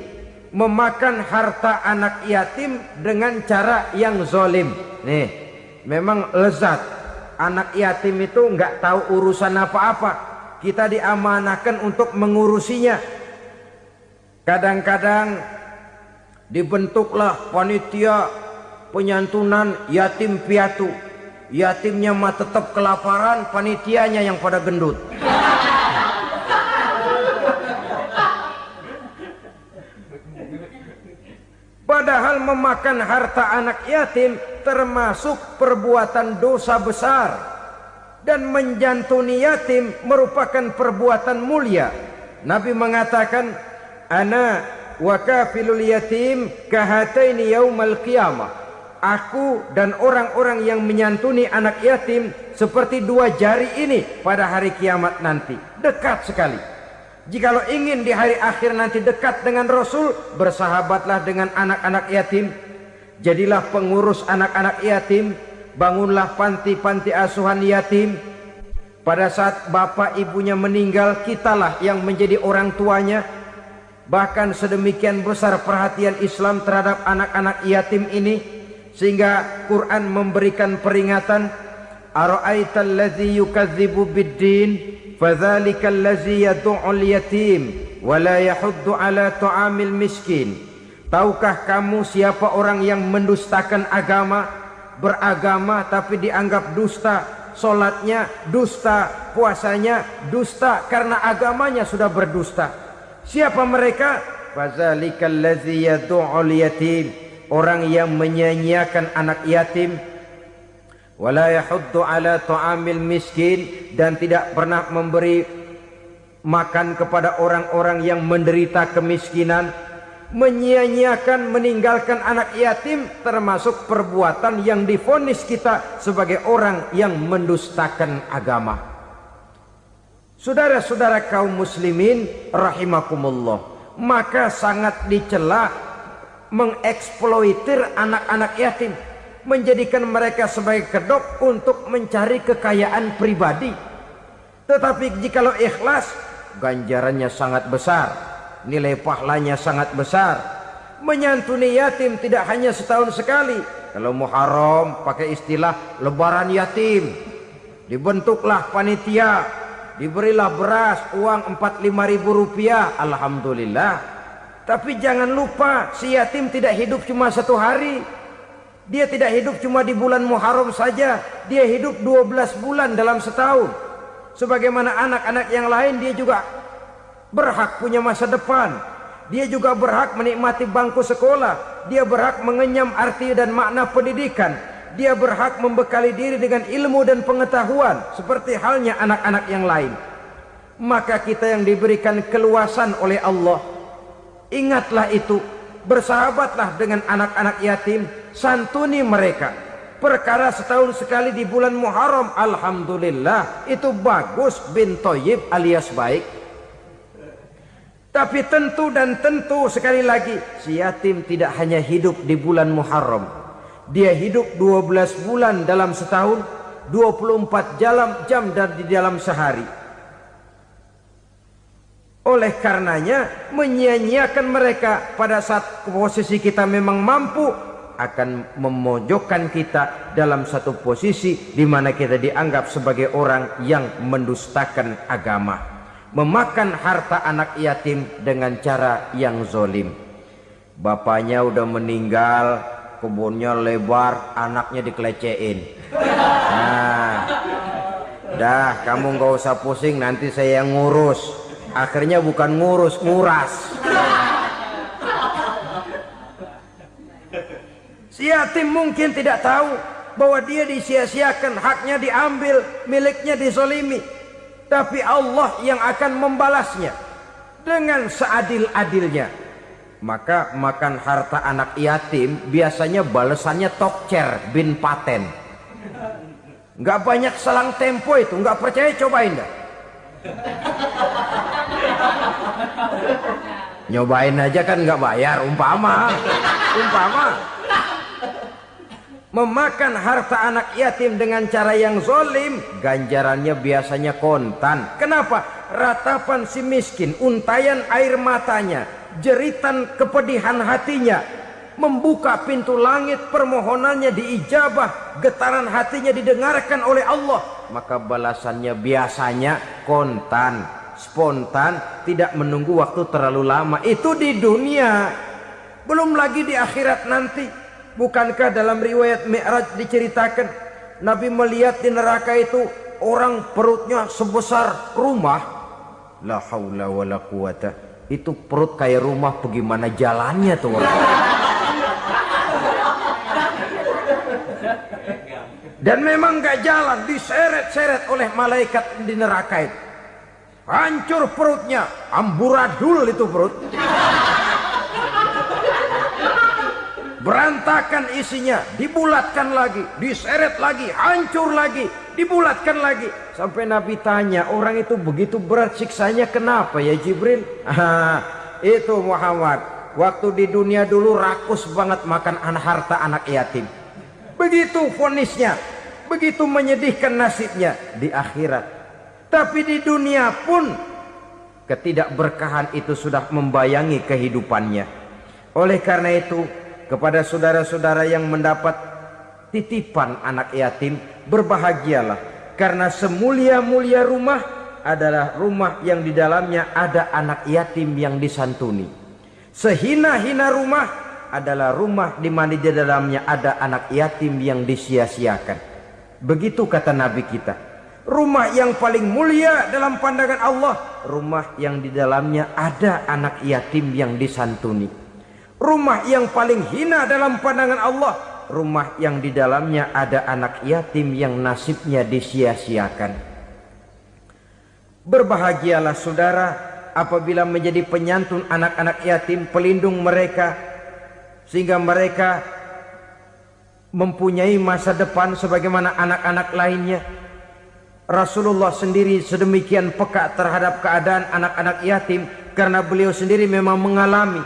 memakan harta anak yatim dengan cara yang zalim. Nih, memang lezat. Anak yatim itu nggak tahu urusan apa-apa. Kita diamanahkan untuk mengurusinya. Kadang-kadang dibentuklah panitia penyantunan yatim piatu. Yatimnya mah tetap kelaparan, panitianya yang pada gendut. Padahal memakan harta anak yatim termasuk perbuatan dosa besar. Dan menjantuni yatim merupakan perbuatan mulia. Nabi mengatakan, ana wa kafilul yatim kahataini yaumal qiyamah. Aku dan orang-orang yang menyantuni anak yatim seperti dua jari ini pada hari kiamat nanti. Dekat sekali. Jikalau ingin di hari akhir nanti dekat dengan Rasul, bersahabatlah dengan anak-anak yatim. Jadilah pengurus anak-anak yatim. Bangunlah panti-panti asuhan yatim. Pada saat bapak ibunya meninggal, kitalah yang menjadi orang tuanya. Bahkan sedemikian besar perhatian Islam terhadap anak-anak yatim ini, sehingga Quran memberikan peringatan, ara'aital ladzi yukadzibu biddin fadzalikal ladzi yad'ul yatim wa la yahuddu ala ta'amil miskin. Tahukah kamu siapa orang yang mendustakan agama? Beragama tapi dianggap dusta, solatnya dusta, puasanya dusta, karena agamanya sudah berdusta. Siapa mereka? Fazalikal ladzi yad'ul yatim, orang yang menyanyiakan anak yatim. wala yahuddu ala ta'amil miskin, dan tidak pernah memberi makan kepada orang-orang yang menderita kemiskinan. Menyia-nyiakan, meninggalkan anak yatim termasuk perbuatan yang divonis kita sebagai orang yang mendustakan agama. Saudara-saudara kaum muslimin rahimakumullah, maka sangat dicela mengeksploitir anak-anak yatim, menjadikan mereka sebagai kedok untuk mencari kekayaan pribadi. Tetapi jikalau ikhlas, ganjarannya sangat besar, nilai pahalanya sangat besar. Menyantuni yatim tidak hanya setahun sekali. Kalau Muharram pakai istilah lebaran yatim, dibentuklah panitia, diberilah beras, uang 45.000 rupiah, alhamdulillah. Tapi jangan lupa, si yatim tidak hidup cuma satu hari. Dia tidak hidup cuma di bulan Muharram saja, dia hidup 12 bulan dalam setahun. Sebagaimana anak-anak yang lain, dia juga berhak punya masa depan. Dia juga berhak menikmati bangku sekolah. Dia berhak mengenyam arti dan makna pendidikan. Dia berhak membekali diri dengan ilmu dan pengetahuan seperti halnya anak-anak yang lain. Maka kita yang diberikan keluasan oleh Allah, ingatlah itu, bersahabatlah dengan anak-anak yatim, santuni mereka. Perkara setahun sekali di bulan Muharram, alhamdulillah, itu bagus, bin Thayyib alias baik. Tapi tentu dan tentu sekali lagi, si yatim tidak hanya hidup di bulan Muharram. Dia hidup 12 bulan dalam setahun, 24 jam dan di dalam sehari. Oleh karenanya, menyia-nyiakan mereka pada saat posisi kita memang mampu akan memojokkan kita dalam satu posisi di mana kita dianggap sebagai orang yang mendustakan agama. Memakan harta anak yatim dengan cara yang zolim. Bapaknya udah meninggal, kebunnya lebar, anaknya dikelecehin. Nah, dah kamu gak usah pusing, nanti saya yang ngurus. Akhirnya bukan ngurus, nguras. Si yatim mungkin tidak tahu bahwa dia disia-siakan, haknya diambil, miliknya dizolimi. Tapi Allah yang akan membalasnya dengan seadil-adilnya. Maka makan harta anak yatim biasanya balasannya tokcer bin paten. Nggak banyak selang tempo itu, nggak percaya cobain dah. Nyobain aja kan nggak bayar, umpama. Memakan harta anak yatim dengan cara yang zolim, ganjarannya biasanya kontan. Kenapa? Ratapan si miskin, untayan air matanya, jeritan kepedihan hatinya, membuka pintu langit, permohonannya diijabah, getaran hatinya didengarkan oleh Allah. Maka balasannya biasanya kontan, spontan, tidak menunggu waktu terlalu lama. Itu di dunia, belum lagi di akhirat nanti. Bukankah dalam riwayat Mi'raj diceritakan Nabi melihat di neraka itu orang perutnya sebesar rumah. La haula wala quwata. Itu perut kayak rumah, bagaimana jalannya tuh orang. Dan memang gak jalan, diseret-seret oleh malaikat di neraka itu. Hancur perutnya, amburadul itu perut. Berantakan isinya, dibulatkan lagi, diseret lagi, hancur lagi, dibulatkan lagi. Sampai Nabi tanya, orang itu begitu berat siksanya kenapa ya Jibril? Itu Muhammad, waktu di dunia dulu rakus banget makan harta anak yatim. Begitu vonisnya, begitu menyedihkan nasibnya di akhirat. Tapi di dunia pun ketidakberkahan itu sudah membayangi kehidupannya. Oleh karena itu, kepada saudara-saudara yang mendapat titipan anak yatim, berbahagialah, karena semulia-mulia rumah adalah rumah yang di dalamnya ada anak yatim yang disantuni. Sehina-hina rumah adalah rumah di mana di dalamnya ada anak yatim yang disia-siakan. Begitu kata Nabi kita. Rumah yang paling mulia dalam pandangan Allah, rumah yang di dalamnya ada anak yatim yang disantuni. Rumah yang paling hina dalam pandangan Allah, rumah yang di dalamnya ada anak yatim yang nasibnya disia-siakan. Berbahagialah saudara apabila menjadi penyantun anak-anak yatim, pelindung mereka, sehingga mereka mempunyai masa depan sebagaimana anak-anak lainnya. Rasulullah sendiri sedemikian peka terhadap keadaan anak-anak yatim karena beliau sendiri memang mengalami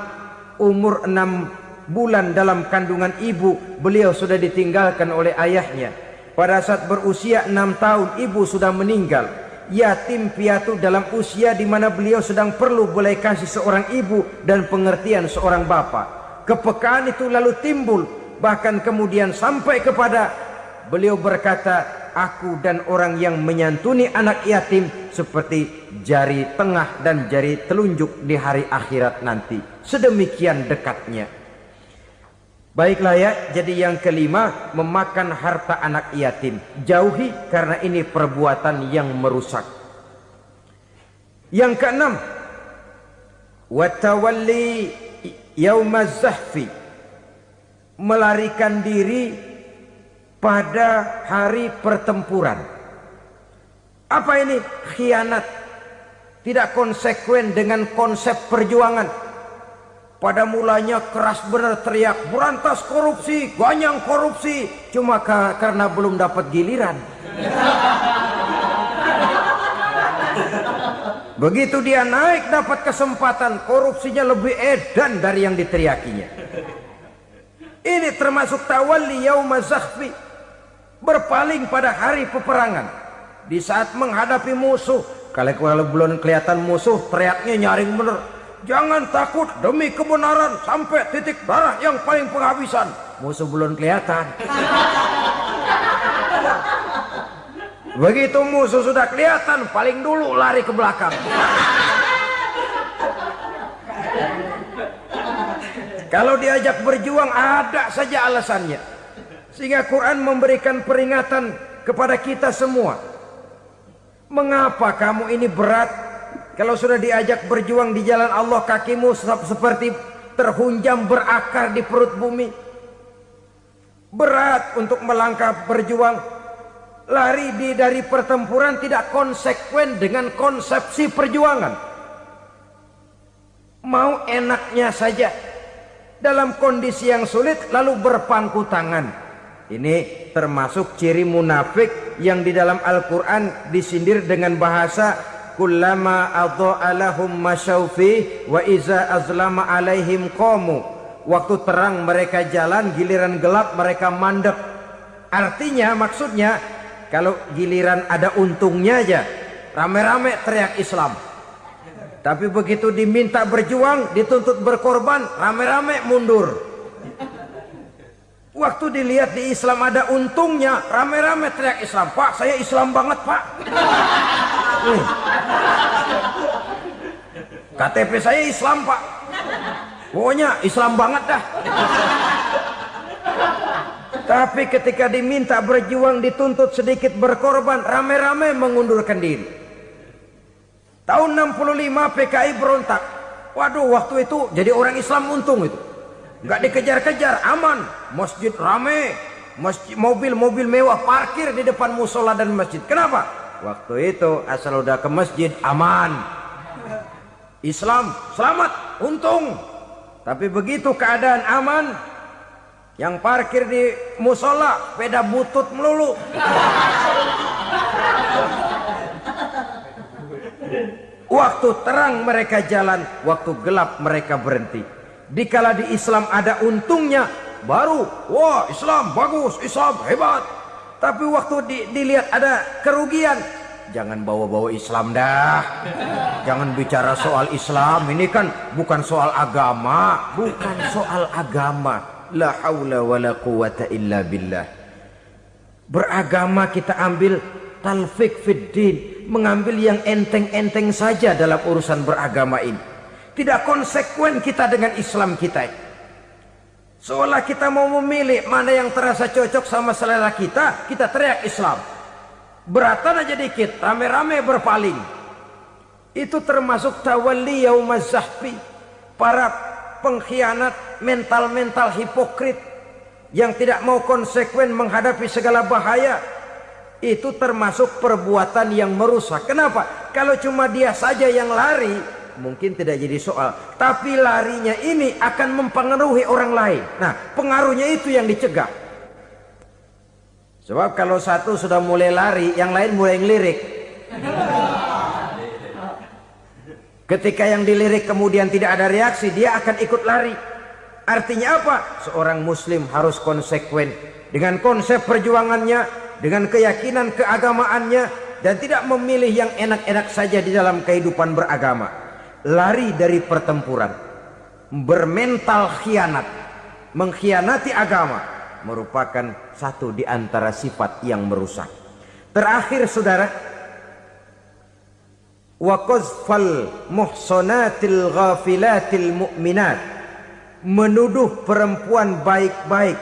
umur 6 bulan dalam kandungan ibu, beliau sudah ditinggalkan oleh ayahnya. Pada saat berusia 6 tahun ibu sudah meninggal. Yatim piatu dalam usia di mana beliau sedang perlu belas kasih seorang ibu dan pengertian seorang bapa. Kepekaan itu lalu timbul, bahkan kemudian sampai kepada beliau berkata, aku dan orang yang menyantuni anak yatim seperti jari tengah dan jari telunjuk di hari akhirat nanti. Sedemikian dekatnya. Baiklah ya, jadi yang kelima, memakan harta anak yatim. Jauhi karena ini perbuatan yang merusak. Yang keenam, watawalli yaumaz zahfi, melarikan diri pada hari pertempuran. Apa ini? Khianat. Tidak konsekuen dengan konsep perjuangan. Pada mulanya keras benar teriak, berantas korupsi, ganyang korupsi. Cuma karena belum dapat giliran. Begitu dia naik dapat kesempatan, korupsinya lebih edan dari yang diteriakinya. Ini termasuk tawalli yaumaz zahfi, berpaling pada hari peperangan. Di saat menghadapi musuh, kalau belum kelihatan musuh, teriaknya nyaring bener. Jangan takut demi kebenaran sampai titik darah yang paling penghabisan. Musuh belum kelihatan. Begitu musuh sudah kelihatan, paling dulu lari ke belakang. Kalau diajak berjuang ada saja alasannya. Sehingga Quran memberikan peringatan kepada kita semua. Mengapa kamu ini berat? Kalau sudah diajak berjuang di jalan Allah, kakimu seperti terhunjam berakar di perut bumi. Berat untuk melangkah berjuang. Lari dari pertempuran tidak konsekuen dengan konsepsi perjuangan. Mau enaknya saja. Dalam kondisi yang sulit lalu berpangku tangan. Ini termasuk ciri munafik yang di dalam Al-Quran disindir dengan bahasa kullama adha'a lahum masyaufi wa iza azlama alaihim qamu. Waktu terang mereka jalan, giliran gelap mereka mandek. Artinya, maksudnya kalau giliran ada untungnya aja rame-rame teriak Islam. Tapi begitu diminta berjuang, dituntut berkorban, rame-rame mundur. Waktu dilihat di Islam ada untungnya, rame-rame teriak Islam. Pak, saya Islam banget, Pak. KTP saya Islam, Pak. Pokoknya Islam banget dah. Tapi ketika diminta berjuang, dituntut sedikit berkorban, rame-rame mengundurkan diri. Tahun 65 PKI berontak. Waduh, waktu itu jadi orang Islam untung itu. Nggak dikejar-kejar, aman. Masjid rame, mobil-mobil mewah parkir di depan musola dan masjid. Kenapa? Waktu itu asal udah ke masjid aman. Islam selamat, untung. Tapi begitu keadaan aman, yang parkir di musola sepeda butut melulu. Waktu terang mereka jalan, waktu gelap mereka berhenti. Dikala di Islam ada untungnya, baru wah Islam bagus, Islam hebat. Tapi waktu dilihat ada kerugian, jangan bawa-bawa Islam dah. Jangan bicara soal Islam, ini kan bukan soal agama. Bukan soal agama. La haula wa la quwata illa billah. Beragama kita ambil talfik fid din, mengambil yang enteng-enteng saja dalam urusan beragama ini. Tidak konsekuen kita dengan Islam kita. Seolah kita mau memilih mana yang terasa cocok sama selera kita, kita teriak Islam. Beratan aja dikit, rame-rame berpaling. Itu termasuk tawalli yaumaz zahfi. Para pengkhianat, mental-mental hipokrit. yang tidak mau konsekuen menghadapi segala bahaya, itu termasuk perbuatan yang merusak. Kenapa? Kalau cuma dia saja yang lari, mungkin tidak jadi soal. Tapi larinya ini akan mempengaruhi orang lain. Nah, pengaruhnya itu yang dicegah. Sebab kalau satu sudah mulai lari, yang lain mulai ngelirik. Ketika yang dilirik kemudian tidak ada reaksi, dia akan ikut lari. Artinya apa? Seorang muslim harus konsekuen dengan konsep perjuangannya, dengan keyakinan keagamaannya, dan tidak memilih yang enak-enak saja di dalam kehidupan beragama. Lari dari pertempuran, bermental khianat, mengkhianati agama, merupakan satu di antara sifat yang merusak. Terakhir saudara, wa qazfal muhsanatil ghafilatil mu'minat, menuduh perempuan baik-baik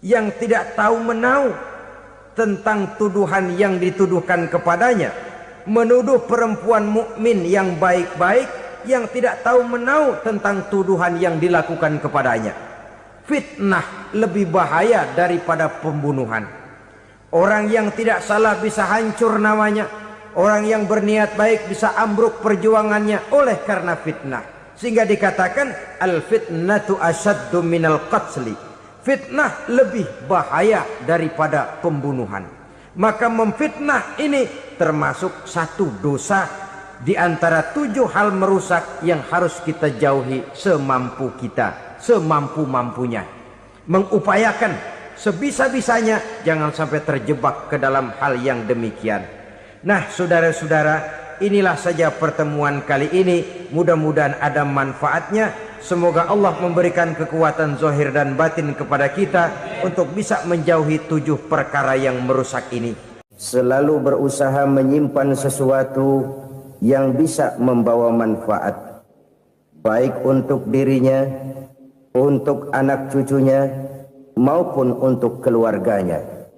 yang tidak tahu menahu tentang tuduhan yang dituduhkan kepadanya, menuduh perempuan mukmin yang baik-baik yang tidak tahu menahu tentang tuduhan yang dilakukan kepadanya. Fitnah lebih bahaya daripada pembunuhan. Orang yang tidak salah bisa hancur namanya, orang yang berniat baik bisa ambruk perjuangannya oleh karena fitnah. Sehingga dikatakan al fitnatu asyaddu minal qatli. Fitnah lebih bahaya daripada pembunuhan. Maka memfitnah ini termasuk satu dosa di antara 7 hal merusak yang harus kita jauhi semampu kita, semampu-mampunya. Mengupayakan sebisa-bisanya jangan sampai terjebak ke dalam hal yang demikian. Nah, saudara-saudara, inilah saja pertemuan kali ini. Mudah-mudahan ada manfaatnya. Semoga Allah memberikan kekuatan zahir dan batin kepada kita untuk bisa menjauhi 7 perkara yang merusak ini. Selalu berusaha menyimpan sesuatu yang bisa membawa manfaat, baik untuk dirinya, untuk anak cucunya, maupun untuk keluarganya,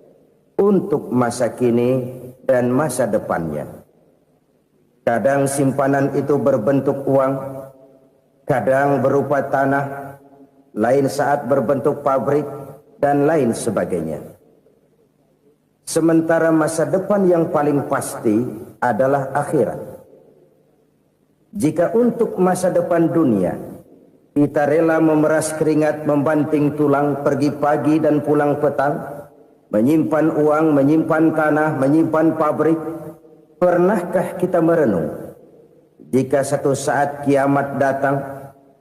untuk masa kini dan masa depannya. Kadang simpanan itu berbentuk uang, kadang berupa tanah, lain saat berbentuk pabrik, dan lain sebagainya. Sementara masa depan yang paling pasti adalah akhirat. Jika untuk masa depan dunia kita rela memeras keringat, membanting tulang, pergi pagi dan pulang petang, menyimpan uang, menyimpan tanah, menyimpan pabrik, pernahkah kita merenung jika satu saat kiamat datang,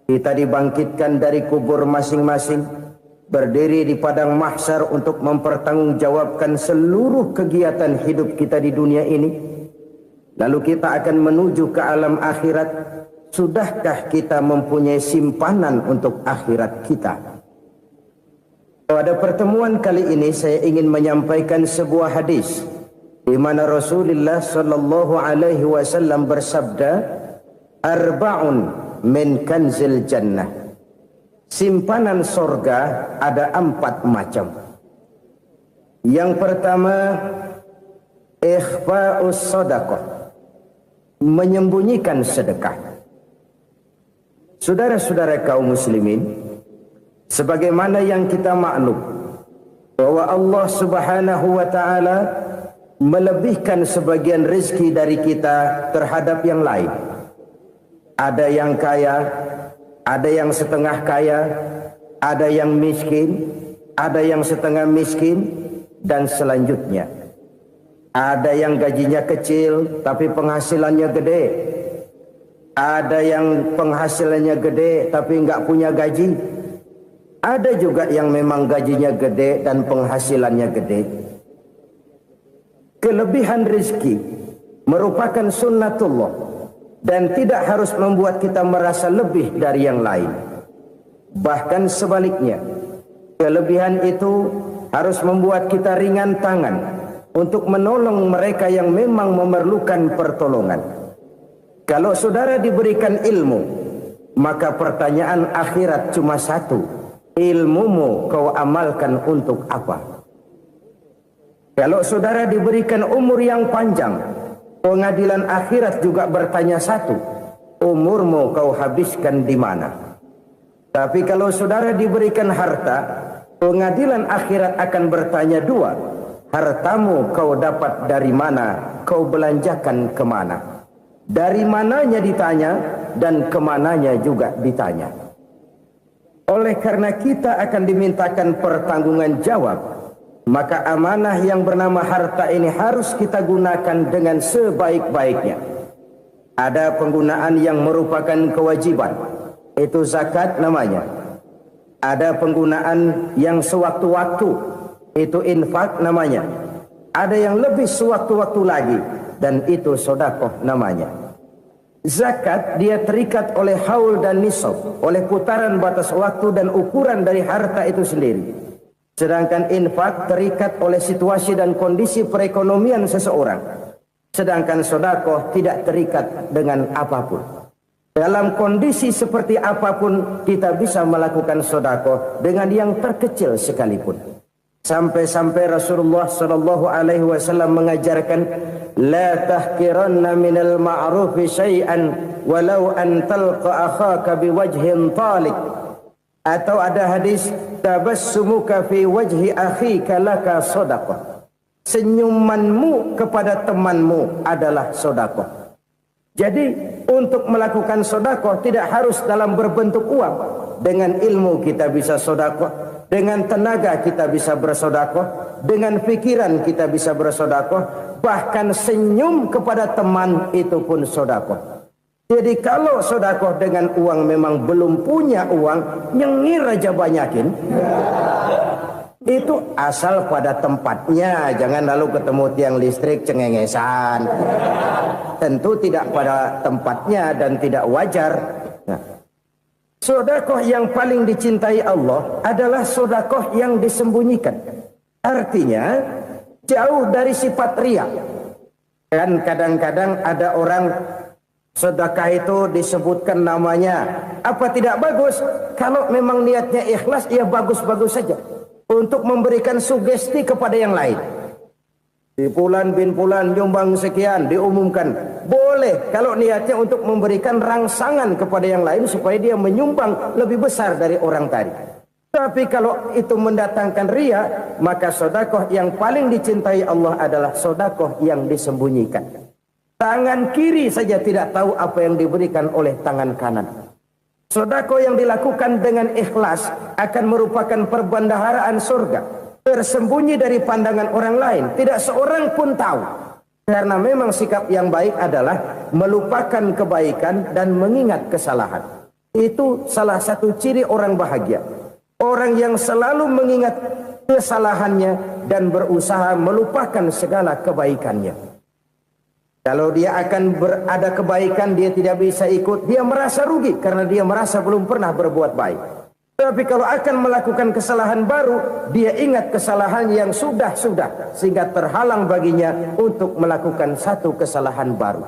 kita dibangkitkan dari kubur masing-masing, berdiri di padang mahsyar untuk mempertanggungjawabkan seluruh kegiatan hidup kita di dunia ini. Lalu kita akan menuju ke alam akhirat. Sudahkah kita mempunyai simpanan untuk akhirat kita? Pada pertemuan kali ini saya ingin menyampaikan sebuah hadis di mana Rasulullah sallallahu alaihi wasallam bersabda, arba'un min kanzil jannah. Simpanan sorga ada 4 macam. Yang pertama, ikhfa'us sadaqah, menyembunyikan sedekah. Saudara-saudara kaum muslimin, sebagaimana yang kita maklum bahwa Allah Subhanahu wa taala melebihkan sebagian rezeki dari kita terhadap yang lain. Ada yang kaya, ada yang setengah kaya, ada yang miskin, ada yang setengah miskin, dan selanjutnya. Ada yang gajinya kecil tapi penghasilannya gede. Ada yang penghasilannya gede tapi nggak punya gaji. Ada juga yang memang gajinya gede dan penghasilannya gede. Kelebihan rezeki merupakan sunnatullah dan tidak harus membuat kita merasa lebih dari yang lain. Bahkan sebaliknya, kelebihan itu harus membuat kita ringan tangan untuk menolong mereka yang memang memerlukan pertolongan. Kalau saudara diberikan ilmu, maka pertanyaan akhirat cuma satu: ilmumu kau amalkan untuk apa? Kalau saudara diberikan umur yang panjang, pengadilan akhirat juga bertanya satu: umurmu kau habiskan di mana? Tapi kalau saudara diberikan harta, pengadilan akhirat akan bertanya dua. Hartamu kau dapat dari mana? Kau belanjakan kemana? Dari mananya ditanya, dan kemananya juga ditanya. Oleh karena kita akan dimintakan pertanggungan jawab, maka amanah yang bernama harta ini harus kita gunakan dengan sebaik-baiknya. Ada penggunaan yang merupakan kewajiban, itu zakat namanya. Ada penggunaan yang sewaktu-waktu, itu infak namanya. Ada yang lebih sewaktu-waktu lagi, dan itu sedekah namanya. Zakat dia terikat oleh haul dan nisab, oleh putaran batas waktu dan ukuran dari harta itu sendiri. Sedangkan infak terikat oleh situasi dan kondisi perekonomian seseorang. Sedangkan sedekah tidak terikat dengan apapun. Dalam kondisi seperti apapun kita bisa melakukan sedekah dengan yang terkecil sekalipun. Sampai-sampai Rasulullah sallallahu alaihi wasallam mengajarkan, la tahqiranna minal ma'rufi syai'an walau an talqa akhaka biwajhin talik. Atau ada hadis, tabassumuka fi wajhi akhika laka shadaqah. Senyumanmu kepada temanmu adalah sedekah. Jadi untuk melakukan sedekah tidak harus dalam berbentuk uang. Dengan ilmu kita bisa sedekah, dengan tenaga kita bisa bersedekah, dengan pikiran kita bisa bersedekah, bahkan senyum kepada teman itu pun sedekah. Jadi kalau sedekah dengan uang memang belum punya uang, nyengir aja banyakin. Itu asal pada tempatnya, jangan lalu ketemu tiang listrik cengengesan. Tentu tidak pada tempatnya dan tidak wajar. Nah, sedekah yang paling dicintai Allah adalah sedekah yang disembunyikan. Artinya jauh dari sifat riya. Kan kadang-kadang ada orang sedekah itu disebutkan namanya. Apa tidak bagus? Kalau memang niatnya ikhlas, ya bagus-bagus saja. Untuk memberikan sugesti kepada yang lain. Di Fulan bin Fulan nyumbang sekian, diumumkan. Boleh kalau niatnya untuk memberikan rangsangan kepada yang lain supaya dia menyumbang lebih besar dari orang tadi. Tapi kalau itu mendatangkan riya, maka sedekah yang paling dicintai Allah adalah sedekah yang disembunyikan. Tangan kiri saja tidak tahu apa yang diberikan oleh tangan kanan. Sedekah yang dilakukan dengan ikhlas akan merupakan perbendaharaan surga, tersembunyi dari pandangan orang lain, tidak seorang pun tahu. Karena memang sikap yang baik adalah melupakan kebaikan dan mengingat kesalahan. Itu salah satu ciri orang bahagia. Orang yang selalu mengingat kesalahannya dan berusaha melupakan segala kebaikannya. Kalau dia akan berada kebaikan, dia tidak bisa ikut, dia merasa rugi karena dia merasa belum pernah berbuat baik. Tapi kalau akan melakukan kesalahan baru, dia ingat kesalahan yang sudah-sudah, sehingga terhalang baginya untuk melakukan satu kesalahan baru.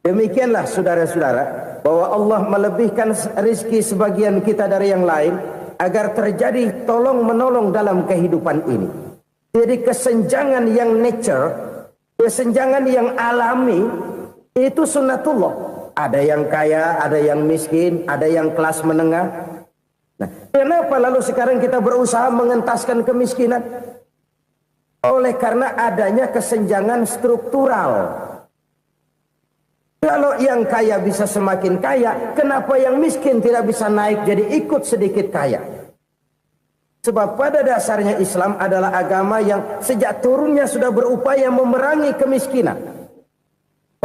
Demikianlah saudara-saudara, bahwa Allah melebihkan rizki sebagian kita dari yang lain, agar terjadi tolong-menolong dalam kehidupan ini. Jadi kesenjangan yang nature, kesenjangan yang alami, itu sunnatullah. Ada yang kaya, ada yang miskin, ada yang kelas menengah. Nah, kenapa lalu sekarang kita berusaha mengentaskan kemiskinan? Oleh karena adanya kesenjangan struktural. Kalau yang kaya bisa semakin kaya, kenapa yang miskin tidak bisa naik jadi ikut sedikit kaya? Sebab pada dasarnya Islam adalah agama yang sejak turunnya sudah berupaya memerangi kemiskinan.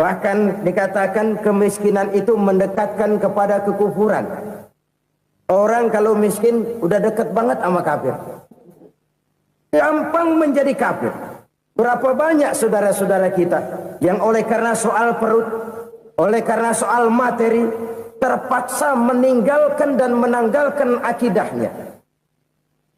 Bahkan dikatakan kemiskinan itu mendekatkan kepada kekufuran. Orang kalau miskin udah dekat banget sama kafir. Gampang menjadi kafir. Berapa banyak saudara-saudara kita yang oleh karena soal perut, oleh karena soal materi, terpaksa meninggalkan dan menanggalkan akidahnya.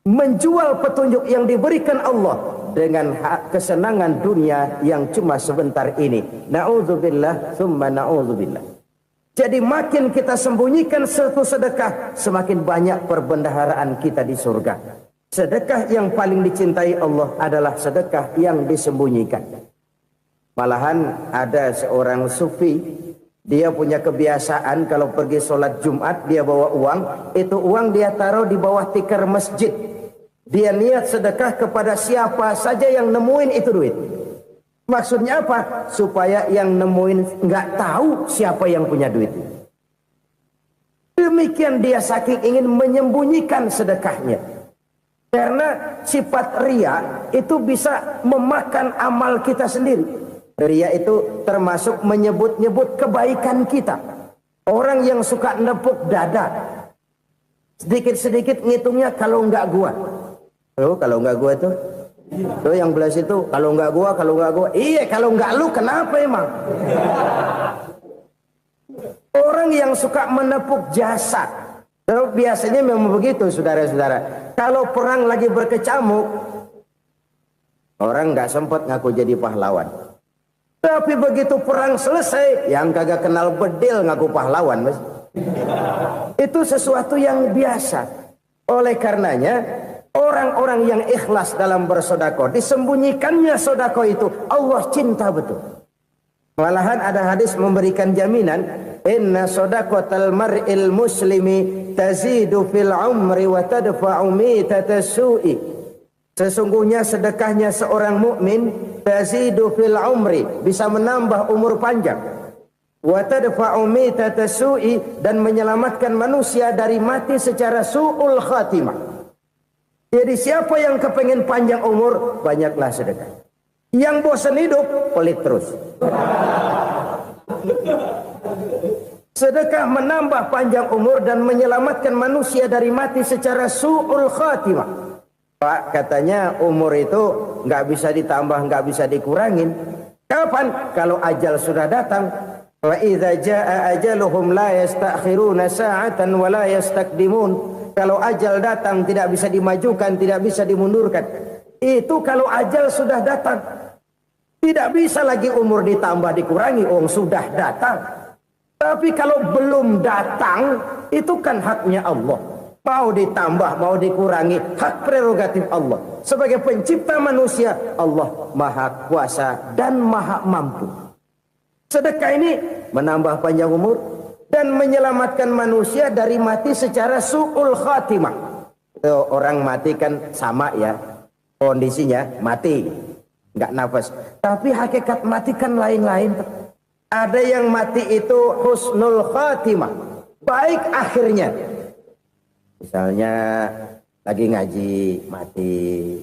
Menjual petunjuk yang diberikan Allah dengan kesenangan dunia yang cuma sebentar ini. Na'udzubillah, thumma na'udzubillah. Jadi makin kita sembunyikan satu sedekah, semakin banyak perbendaharaan kita di surga. Sedekah yang paling dicintai Allah adalah sedekah yang disembunyikan. Malahan ada seorang sufi, Dia punya kebiasaan kalau pergi sholat Jumat dia bawa uang, itu uang dia taruh di bawah tikar masjid. Dia niat sedekah kepada siapa saja yang nemuin itu duit. Maksudnya apa? Supaya yang nemuin nggak tahu siapa yang punya duit. Demikian dia saking ingin menyembunyikan sedekahnya. Karena sifat riya itu bisa memakan amal kita sendiri. Riya itu termasuk menyebut-nyebut kebaikan kita. Orang yang suka nepuk dada, sedikit-sedikit ngitungnya kalau enggak gua. Oh, kalau enggak gua tuh yang belas itu kalau enggak gua. Iya, kalau enggak lu kenapa emang? Orang yang suka menepuk jasad. Biasanya memang begitu, saudara-saudara. Kalau perang lagi berkecamuk, orang enggak sempat ngaku jadi pahlawan. Tapi begitu perang selesai, yang kagak kenal bedil ngaku pahlawan, Mas. Itu sesuatu yang biasa. Oleh karenanya, orang-orang yang ikhlas dalam bersedekah, disembunyikannya sedekah itu, Allah cinta betul. Malahan ada hadis memberikan jaminan, inna shadaqatal mar'il muslimi tazidu fil umri wa tadfa'u mitatas su'i. Sesungguhnya sedekahnya seorang mukmin tazidu fil umri, bisa menambah umur panjang, wa tadfa'u mitatas su'i, dan menyelamatkan manusia dari mati secara su'ul khatimah. Jadi siapa yang kepengen panjang umur, banyaklah sedekah. Yang bosan hidup, pelit terus. Sedekah menambah panjang umur dan menyelamatkan manusia dari mati secara su'ul khatimah. Pak, katanya umur itu nggak bisa ditambah, nggak bisa dikurangin. Kapan? Kalau ajal sudah datang. Wa idza jaa ajaluhum la yastakhiruna sa'atan wa la yastaqdimun. Kalau ajal datang tidak bisa dimajukan, tidak bisa dimundurkan. Itu kalau ajal sudah datang. Tidak bisa lagi umur ditambah dikurangi, sudah datang. Tapi kalau belum datang, itu kan haknya Allah. Mau ditambah, mau dikurangi, hak prerogatif Allah. Sebagai pencipta manusia, Allah maha kuasa dan maha mampu. Sedekah ini menambah panjang umur dan menyelamatkan manusia dari mati secara su'ul khatimah. Orang mati kan sama ya, kondisinya mati, nggak nafas. Tapi hakikat mati kan lain-lain. Ada yang mati itu husnul khatimah, baik akhirnya. Misalnya lagi ngaji mati,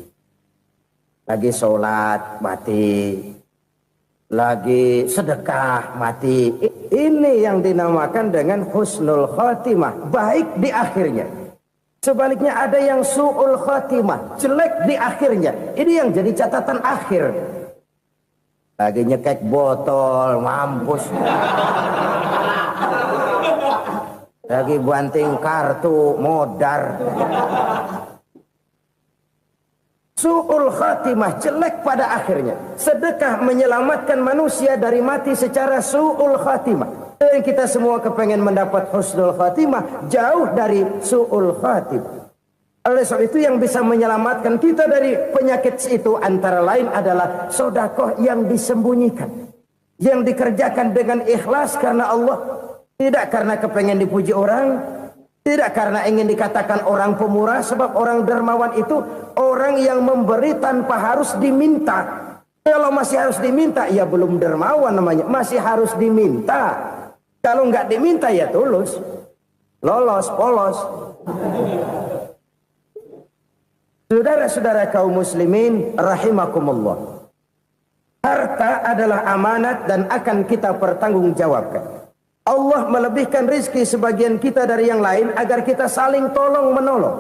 lagi sholat mati, lagi sedekah mati. Ini yang dinamakan dengan husnul khatimah, baik di akhirnya. Sebaliknya ada yang su'ul khatimah, jelek di akhirnya. Ini yang jadi catatan akhir. Lagi nyekek botol, mampus. Lagi banting kartu, modar. Su'ul khatimah, jelek pada akhirnya. Sedekah menyelamatkan manusia dari mati secara su'ul khatimah. Dan kita semua kepengen mendapat husnul khatimah, jauh dari su'ul khatimah. Oleh sebab itu yang bisa menyelamatkan kita dari penyakit itu antara lain adalah sedekah yang disembunyikan, yang dikerjakan dengan ikhlas karena Allah. Tidak karena kepengen dipuji orang, tidak karena ingin dikatakan orang pemurah, sebab orang dermawan itu orang yang memberi tanpa harus diminta. Kalau masih harus diminta, ya belum dermawan namanya, masih harus diminta. Kalau nggak diminta ya tulus, lolos, polos. Saudara-saudara kaum muslimin rahimakumullah. Harta adalah amanat dan akan kita pertanggungjawabkan. Allah melebihkan rizki sebagian kita dari yang lain agar kita saling tolong menolong,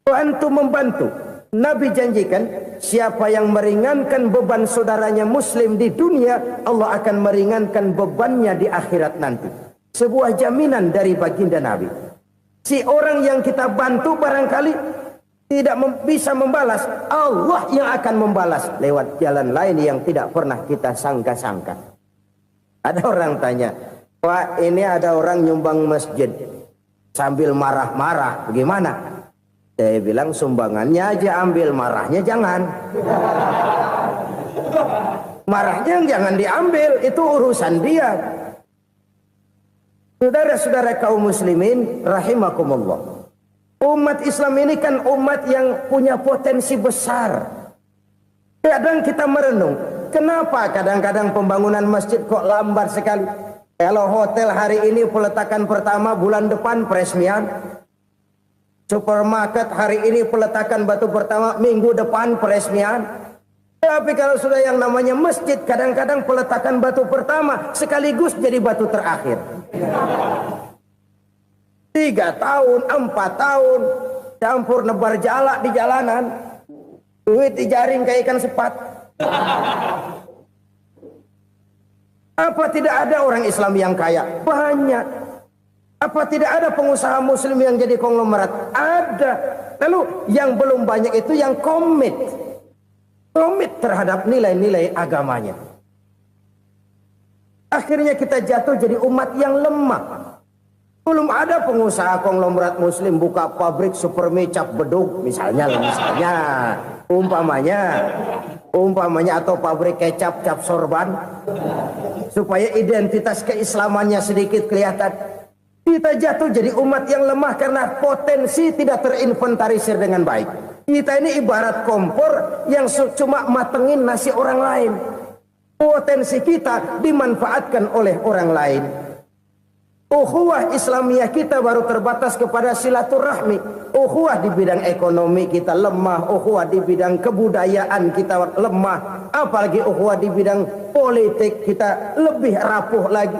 bantu membantu. Nabi janjikan siapa yang meringankan beban saudaranya muslim di dunia, Allah akan meringankan bebannya di akhirat nanti. Sebuah jaminan dari baginda Nabi. Si orang yang kita bantu barangkali tidak bisa membalas, Allah yang akan membalas lewat jalan lain yang tidak pernah kita sangka-sangka. Ada orang tanya, Pak, ini ada orang nyumbang masjid sambil marah-marah, bagaimana? Saya bilang sumbangannya aja ambil, marahnya jangan. Marahnya jangan diambil, itu urusan dia. Saudara-saudara kaum muslimin rahimakumullah. Umat Islam ini kan umat yang punya potensi besar. Kadang kita merenung, kenapa kadang-kadang pembangunan masjid kok lambat sekali? Kalau hotel hari ini peletakan pertama, bulan depan peresmian. Supermarket hari ini peletakan batu pertama, minggu depan peresmian. Tapi kalau sudah yang namanya masjid, kadang-kadang peletakan batu pertama sekaligus jadi batu terakhir. 3 tahun, 4 tahun, campur nebar jalak di jalanan, duit dijaring kayak ikan sepat. Apa tidak ada orang Islam yang kaya? Banyak. Apa tidak ada pengusaha muslim yang jadi konglomerat? Ada. Lalu yang belum banyak itu yang komit terhadap nilai-nilai agamanya. Akhirnya kita jatuh jadi umat yang lemah. Belum ada pengusaha konglomerat muslim buka pabrik supermi cap beduk misalnya umpamanya atau pabrik kecap cap sorban supaya identitas keislamannya sedikit kelihatan. Kita jatuh jadi umat yang lemah karena potensi tidak terinventarisir dengan baik. Kita ini ibarat kompor yang cuma matengin nasi orang lain. Potensi kita dimanfaatkan oleh orang lain. Ukhuwah Islamiyah kita baru terbatas kepada silaturahmi. Ukhuwah di bidang ekonomi kita lemah. Ukhuwah di bidang kebudayaan kita lemah. Apalagi ukhuwah di bidang politik kita lebih rapuh lagi.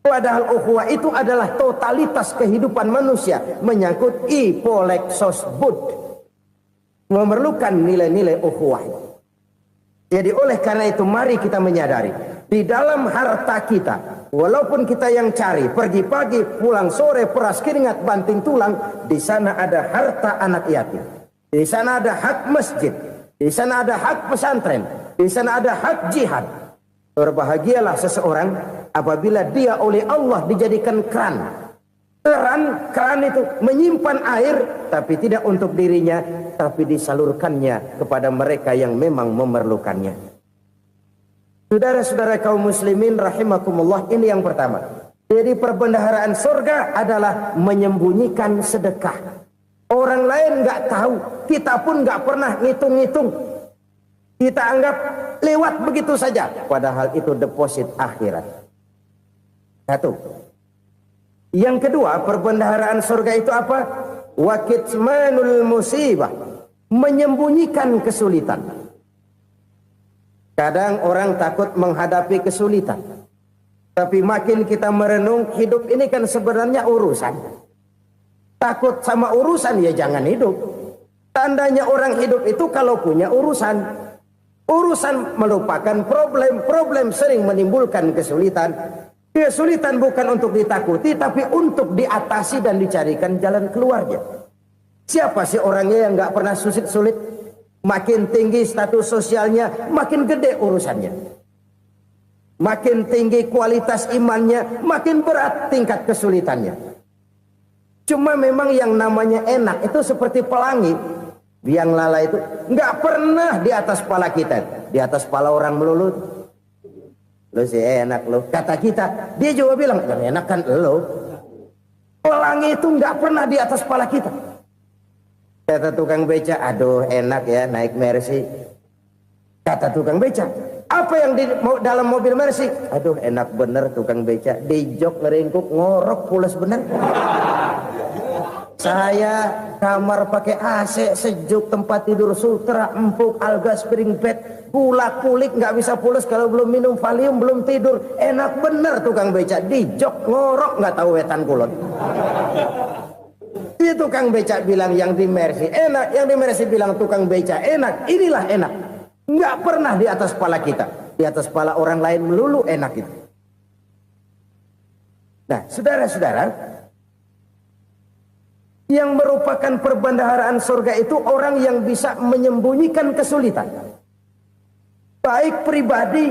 Padahal ukhuwah itu adalah totalitas kehidupan manusia. Menyangkut ipolek sosbud. Memerlukan nilai-nilai ukhuwah. Jadi oleh karena itu mari kita menyadari. Di dalam harta kita, walaupun kita yang cari, pergi pagi, pulang sore, peras keringat, banting tulang, di sana ada harta anak yatim. Di sana ada hak masjid. Di sana ada hak pesantren. Di sana ada hak jihad. Berbahagialah seseorang apabila dia oleh Allah dijadikan keran. Keran itu menyimpan air, tapi tidak untuk dirinya, tapi disalurkannya kepada mereka yang memang memerlukannya. Saudara-saudara kaum muslimin rahimakumullah, ini yang pertama. Jadi perbendaharaan surga adalah menyembunyikan sedekah. Orang lain nggak tahu, kita pun nggak pernah ngitung-ngitung. Kita anggap lewat begitu saja, padahal itu deposit akhirat. Satu. Yang kedua, perbendaharaan surga itu apa? Wa kitmanul musibah, menyembunyikan kesulitan. Kadang orang takut menghadapi kesulitan. Tapi makin kita merenung, hidup ini kan sebenarnya urusan. Takut sama urusan ya jangan hidup. Tandanya orang hidup itu kalau punya urusan. Urusan melupakan problem. Problem sering menimbulkan kesulitan. Kesulitan bukan untuk ditakuti, tapi untuk diatasi dan dicarikan jalan keluarnya. Siapa sih orangnya yang nggak pernah sulit-sulit? Makin tinggi status sosialnya, makin gede urusannya. Makin tinggi kualitas imannya, makin berat tingkat kesulitannya. Cuma memang yang namanya enak itu seperti pelangi. Biang lala itu nggak pernah di atas kepala kita, di atas kepala orang melulu. Lu sih enak lu, kata kita. Dia juga bilang, yang enak kan lu. Pelangi itu nggak pernah di atas kepala kita. Kata tukang beca, aduh enak ya naik Mercy. Kata tukang beca, apa yang di dalam mobil Mercy? Aduh enak bener tukang beca, di jok ngeringkuk ngorok pulas bener. Saya kamar pakai AC sejuk, tempat tidur sutra empuk, alga spring bed, gula kulik nggak bisa pulas kalau belum minum Valium, belum tidur. Enak bener tukang beca, di jok ngorok nggak tahu wetan kulon. Dia tukang beca bilang yang di Mercy enak, yang di Mercy bilang tukang beca enak. Inilah enak. Nggak pernah di atas kepala kita, di atas kepala orang lain melulu enak itu. Nah, saudara-saudara, yang merupakan perbendaharaan surga itu orang yang bisa menyembunyikan kesulitan, baik pribadi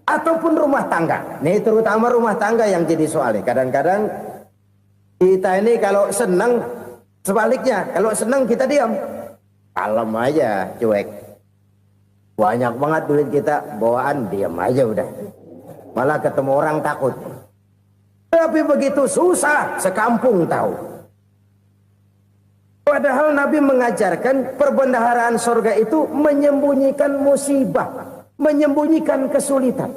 ataupun rumah tangga. Nih terutama rumah tangga yang jadi soalnya. Kadang-kadang kita ini kalau senang, sebaliknya kalau senang kita diam, kalem aja, cuek. Banyak banget duit kita bawaan, diam aja udah. Malah ketemu orang takut. Tapi begitu susah, sekampung tahu. Padahal Nabi mengajarkan perbendaharaan surga itu menyembunyikan musibah, menyembunyikan kesulitan.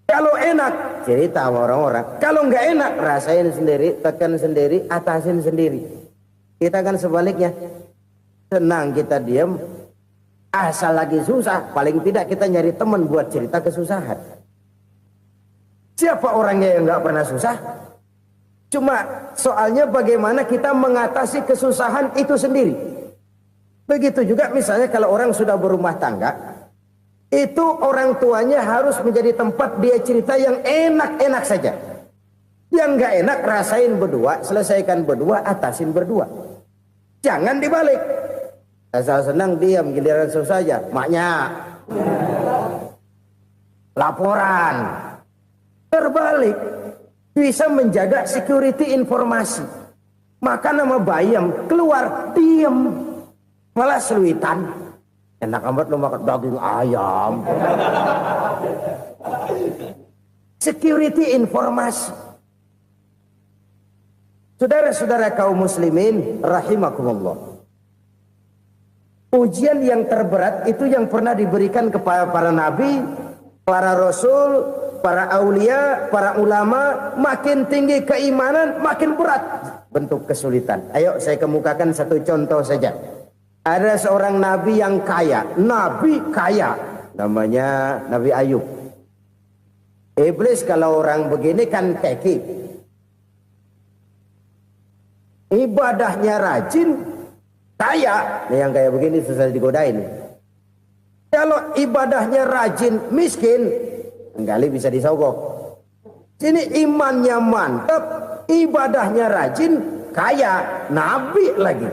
Kalau enak, cerita sama orang-orang. Kalau nggak enak, rasain sendiri, tekan sendiri, atasin sendiri. Kita kan sebaliknya. Senang kita diam, asal lagi susah, paling tidak kita nyari teman buat cerita kesusahan. Siapa orangnya yang nggak pernah susah? Cuma soalnya bagaimana kita mengatasi kesusahan itu sendiri. Begitu juga misalnya kalau orang sudah berumah tangga, itu orang tuanya harus menjadi tempat dia cerita yang enak-enak saja. Yang nggak enak rasain berdua, selesaikan berdua, atasin berdua. Jangan dibalik. Asal senang diam, giliran susah saja. Maknya laporan. Terbalik. Bisa menjaga security informasi. Maka nama bayam keluar diam, malah seluitan. Enak amat lo makan daging ayam. Security informasi. Saudara-saudara kaum muslimin rahimakumullah. Ujian yang terberat itu yang pernah diberikan kepada para nabi, para rasul, para aulia, para ulama. Makin tinggi keimanan, makin berat bentuk kesulitan. Ayo saya kemukakan satu contoh saja. Ada seorang nabi yang kaya, nabi kaya, namanya Nabi Ayub. Iblis kalau orang begini kan keki, ibadahnya rajin, kaya. Nah, yang kayak begini susah digodain. Kalau ibadahnya rajin, miskin, kali bisa disogok. Sini imannya mantap, ibadahnya rajin, kaya, nabi lagi.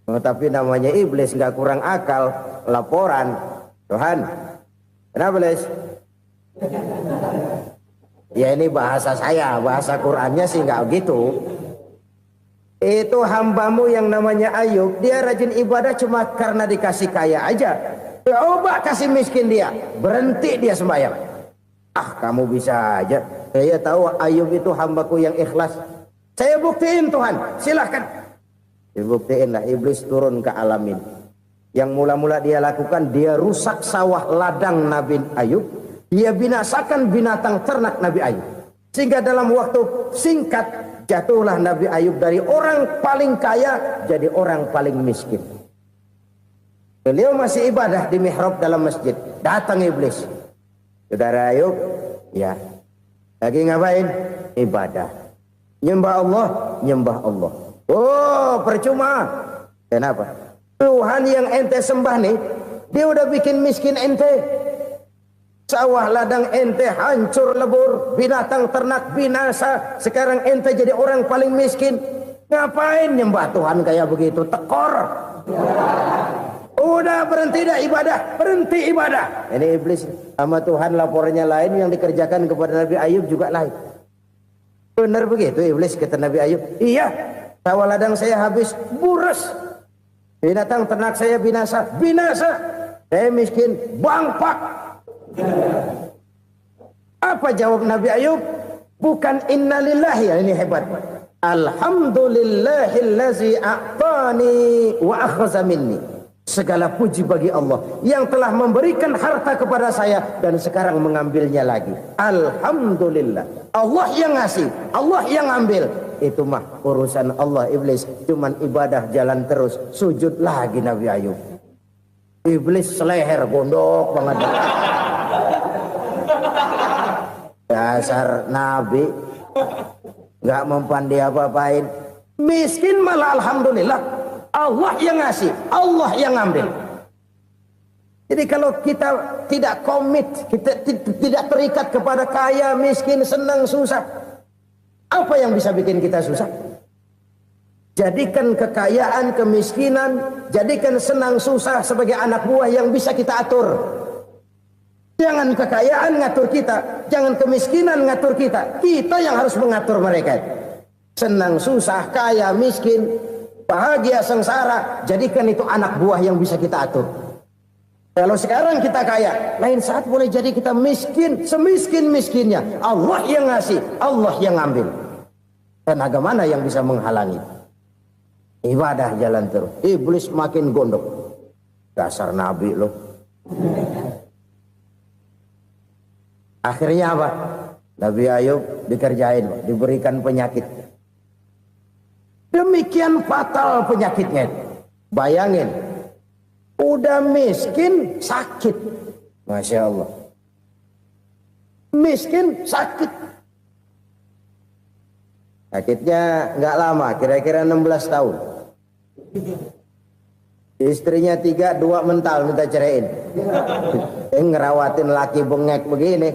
Oh, tapi namanya iblis nggak kurang akal. Laporan, Tuhan, kenapa les? Ya ini bahasa saya, bahasa Qurannya sih nggak gitu. Itu hambamu yang namanya Ayub, dia rajin ibadah cuma karena dikasih kaya aja. Coba kasih miskin dia, berhenti dia sembahyang. Ah, kamu bisa aja. Saya tahu Ayub itu hambaku yang ikhlas. Saya buktiin Tuhan, silahkan. Dibuktiinlah, iblis turun ke alamin. Yang mula-mula dia lakukan, dia rusak sawah ladang Nabi Ayub. Dia binasakan binatang ternak Nabi Ayub. Sehingga dalam waktu singkat, jatuhlah Nabi Ayub dari orang paling kaya jadi orang paling miskin. Beliau masih ibadah di mihrab dalam masjid. Datang iblis. Saudara Ayub, ya, lagi ngapain? Ibadah. Nyembah Allah, nyembah Allah. Oh, percuma. Kenapa? Tuhan yang ente sembah nih, dia udah bikin miskin ente. Sawah ladang ente hancur lebur, binatang ternak binasa. Sekarang ente jadi orang paling miskin. Ngapain nyembah Tuhan kayak begitu? Tekor. Udah berhenti dah ibadah, berhenti ibadah. Ini iblis sama Tuhan laporannya lain, yang dikerjakan kepada Nabi Ayub juga lain. Benar begitu iblis kata Nabi Ayub? Iya, sawah ladang saya habis, buras. Binatang ternak saya binasa, binasa. Saya miskin, bangpak. Apa jawab Nabi Ayub? Bukan innalillahi, ya, ini hebat. Alhamdulillahillazi a'tani wa akhza minni. Segala puji bagi Allah yang telah memberikan harta kepada saya dan sekarang mengambilnya lagi. Alhamdulillah. Allah yang ngasih, Allah yang ambil. Itu mah urusan Allah. Iblis cuman ibadah jalan terus, sujud lagi Nabi Ayub. Iblis seleher gondok banget. Dasar Nabi nggak mempan dia apa-apain. Miskin malah alhamdulillah. Allah yang ngasih, Allah yang ambil. Jadi kalau kita tidak komit, kita tidak terikat kepada kaya, miskin, senang, susah, apa yang bisa bikin kita susah? Jadikan kekayaan, kemiskinan, jadikan senang, susah sebagai anak buah yang bisa kita atur. Jangan kekayaan ngatur kita, jangan kemiskinan ngatur kita. Kita yang harus mengatur mereka. Senang, susah, kaya, miskin, bahagia, sengsara, jadikan itu anak buah yang bisa kita atur. Kalau sekarang kita kaya, lain saat boleh jadi kita miskin, semiskin-miskinnya. Allah yang ngasih, Allah yang ngambil. Tenaga mana yang bisa menghalangi? Ibadah jalan terus. Iblis makin gondok. Dasar Nabi loh. Akhirnya apa? Nabi Ayub dikerjain, diberikan penyakit. Demikian fatal penyakitnya. Bayangin, udah miskin sakit. Masya Allah. Miskin sakit. Sakitnya nggak lama, kira-kira 16 tahun. Istrinya 3, 2 mental minta ceraiin. Ngerawatin laki bengek begini.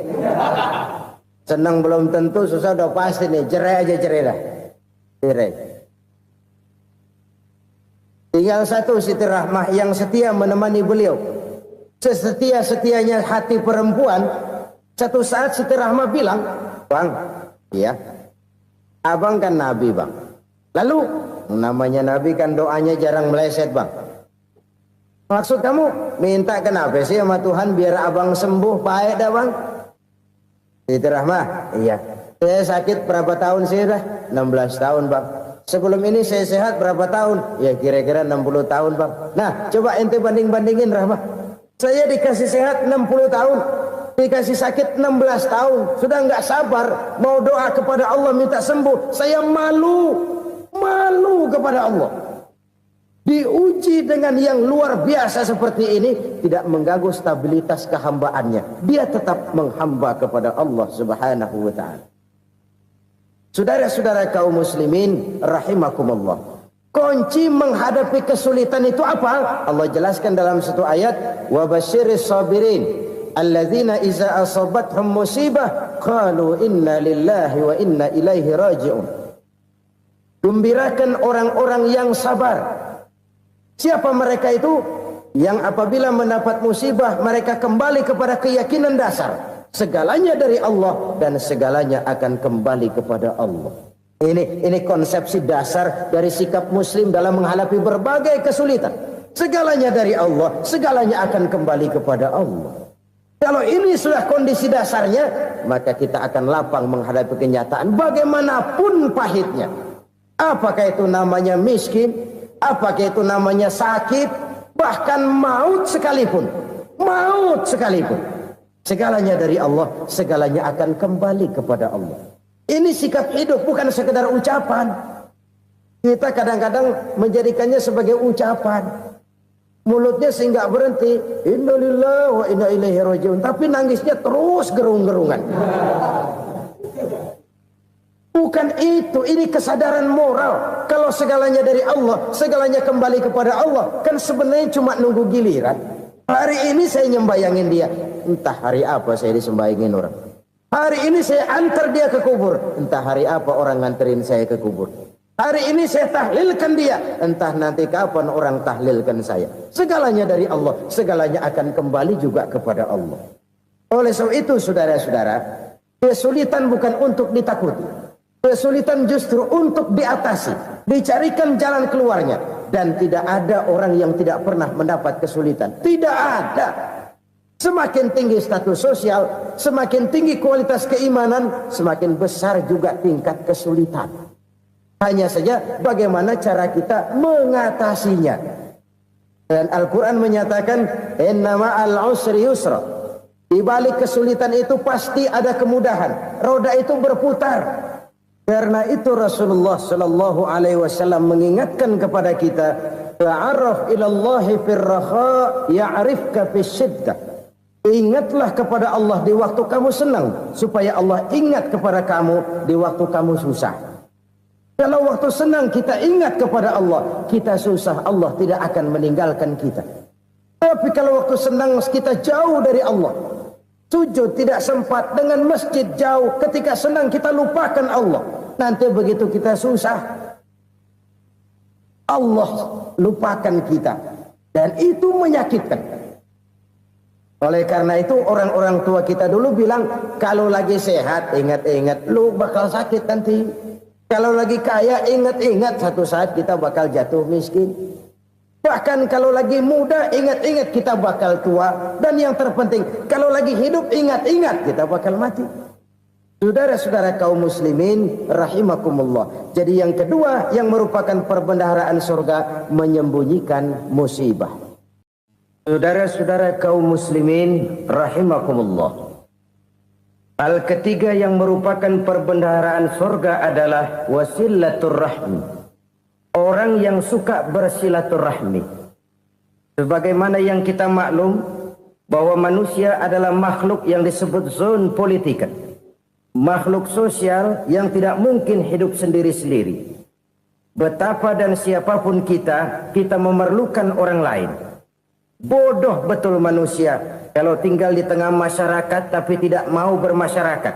Senang belum tentu, susah udah pasti nih. Cerai aja, cerai dah. Cerai. Tinggal satu Siti Rahmah yang setia menemani beliau. Sesetia-setianya hati perempuan. Satu saat Siti Rahmah bilang, "Bang, iya, abang kan Nabi, Bang. Lalu, namanya Nabi kan doanya jarang meleset, Bang. Maksud kamu minta kenapa sih sama Tuhan biar abang sembuh baik dah, Bang?" Siti Rahmah, "Iya. Saya sakit berapa tahun sih dah? 16 tahun, Bang. Sebelum ini saya sehat berapa tahun? Ya kira-kira 60 tahun, Bang. Nah, coba ente banding-bandingin, Rahmah. Saya dikasih sehat 60 tahun, dikasih sakit 16 tahun. Sudah nggak sabar mau doa kepada Allah minta sembuh. Saya malu kepada Allah. Diuji dengan yang luar biasa seperti ini, tidak mengganggu stabilitas kehambaannya. Dia tetap menghamba kepada Allah Subhanahu wa ta'ala. Saudara-saudara kaum muslimin rahimakumullah. Kunci menghadapi kesulitan itu apa? Allah jelaskan dalam satu ayat, wa basyiris sabirin alladzina iza asabathum musibah qalu inna lillahi wa inna ilaihi raji'un. Gembirakan orang-orang yang sabar. Siapa mereka itu? Yang apabila mendapat musibah mereka kembali kepada keyakinan dasar. Segalanya dari Allah dan segalanya akan kembali kepada Allah. Ini konsepsi dasar dari sikap muslim dalam menghadapi berbagai kesulitan. Segalanya dari Allah, segalanya akan kembali kepada Allah. Kalau ini sudah kondisi dasarnya, maka kita akan lapang menghadapi kenyataan bagaimanapun pahitnya. Apakah itu namanya miskin, apakah itu namanya sakit, bahkan maut sekalipun. Maut sekalipun. Segalanya dari Allah, segalanya akan kembali kepada Allah. Ini sikap hidup, bukan sekedar ucapan. Kita kadang-kadang menjadikannya sebagai ucapan. Mulutnya sehingga berhenti, innalillahi wa inna ilaihi raji'un, tapi nangisnya terus gerung-gerungan. Bukan itu, ini kesadaran moral. Kalau segalanya dari Allah, segalanya kembali kepada Allah, kan sebenarnya cuma nunggu giliran. Hari ini saya nyembayangin dia, entah hari apa saya disembayangin orang. Hari ini saya antar dia ke kubur, entah hari apa orang nganterin saya ke kubur. Hari ini saya tahlilkan dia, entah nanti kapan orang tahlilkan saya. Segalanya dari Allah, segalanya akan kembali juga kepada Allah. Oleh sebab itu saudara-saudara, kesulitan bukan untuk ditakuti. Kesulitan justru untuk diatasi, dicarikan jalan keluarnya. Dan tidak ada orang yang tidak pernah mendapat kesulitan. Tidak ada. Semakin tinggi status sosial, semakin tinggi kualitas keimanan, semakin besar juga tingkat kesulitan. Hanya saja bagaimana cara kita mengatasinya. Dan Al-Quran menyatakan, innama al-usri yusra. Di balik kesulitan itu pasti ada kemudahan. Roda itu berputar. Karena itu Rasulullah sallallahu alaihi wasallam mengingatkan kepada kita, ta'arraf ilallahi fir raha ya'rifka fisyiddah. Ingatlah kepada Allah di waktu kamu senang, supaya Allah ingat kepada kamu di waktu kamu susah. Kalau waktu senang kita ingat kepada Allah, kita susah, Allah tidak akan meninggalkan kita. Tapi kalau waktu senang kita jauh dari Allah, sujud tidak sempat, dengan masjid jauh, ketika senang kita lupakan Allah. Nanti begitu kita susah, Allah lupakan kita. Dan itu menyakitkan. Oleh karena itu orang-orang tua kita dulu bilang, kalau lagi sehat ingat-ingat lu bakal sakit nanti. Kalau lagi kaya ingat-ingat satu saat kita bakal jatuh miskin. Bahkan kalau lagi muda, ingat-ingat kita bakal tua. Dan yang terpenting, kalau lagi hidup, ingat-ingat kita bakal mati. Saudara-saudara kaum muslimin rahimakumullah. Jadi yang kedua yang merupakan perbendaharaan surga, menyembunyikan musibah. Saudara-saudara kaum muslimin rahimakumullah. Hal ketiga yang merupakan perbendaharaan surga adalah wasilatur rahmi. Orang yang suka bersilaturahmi. Sebagaimana yang kita maklum bahwa manusia adalah makhluk yang disebut zon politika. Makhluk sosial yang tidak mungkin hidup sendiri-sendiri. Betapa dan siapapun kita memerlukan orang lain. Bodoh betul manusia kalau tinggal di tengah masyarakat tapi tidak mau bermasyarakat.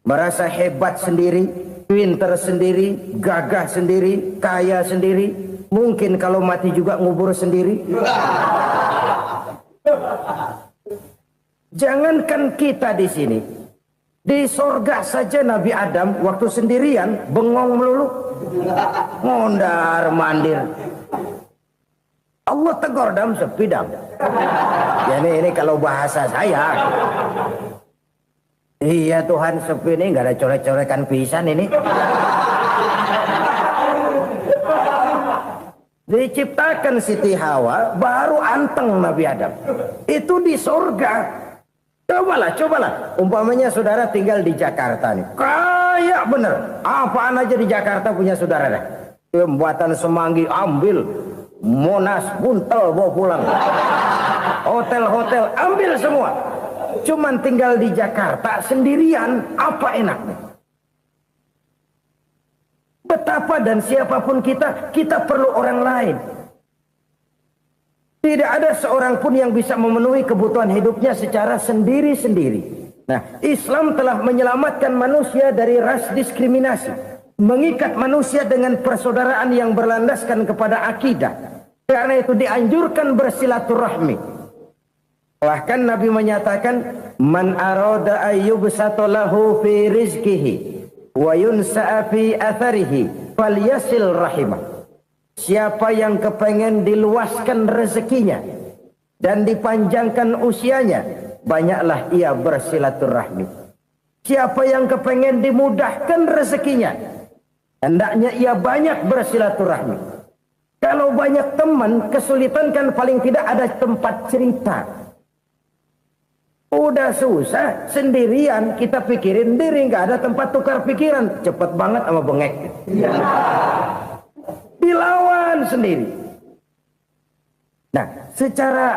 Merasa hebat sendiri, pintar sendiri, gagah sendiri, kaya sendiri. Mungkin kalau mati juga ngubur sendiri. Jangankan kita di sini, di sorga saja Nabi Adam waktu sendirian bengong melulu, mondar mandir. Allah tegur dam sepi dam. Ya ini kalau bahasa saya. Iya Tuhan, sepi ini nggak ada coret-corekan pisan ini. Diciptakan Siti Hawa, baru anteng Nabi Adam. Itu di surga. Cobalah. Umpamanya saudara tinggal di Jakarta nih. Kayak bener. Apaan aja di Jakarta punya saudara dah. Pembuatan Semanggi ambil. Monas, Buntel bawa pulang. Hotel-hotel ambil semua. Cuman tinggal di Jakarta sendirian, apa enaknya? Betapa dan siapapun kita perlu orang lain. Tidak ada seorang pun yang bisa memenuhi kebutuhan hidupnya secara sendiri-sendiri. Nah, Islam telah menyelamatkan manusia dari ras diskriminasi. Mengikat manusia dengan persaudaraan yang berlandaskan kepada akidah. Karena itu dianjurkan bersilaturahmi. Bahkan Nabi menyatakan, man arada ayyubsata lahu fi rizqihi wa yunsa'a fi atharihi falyasil rahimah. Siapa yang kepengen diluaskan rezekinya dan dipanjangkan usianya, banyaklah ia bersilaturahmi. Siapa yang kepengen dimudahkan rezekinya, hendaknya ia banyak bersilaturahmi. Kalau banyak teman, kesulitan kan paling tidak ada tempat cerita. Udah susah, sendirian kita pikirin diri, nggak ada tempat tukar pikiran. Cepet banget sama bengek. Dilawan sendiri. Nah, secara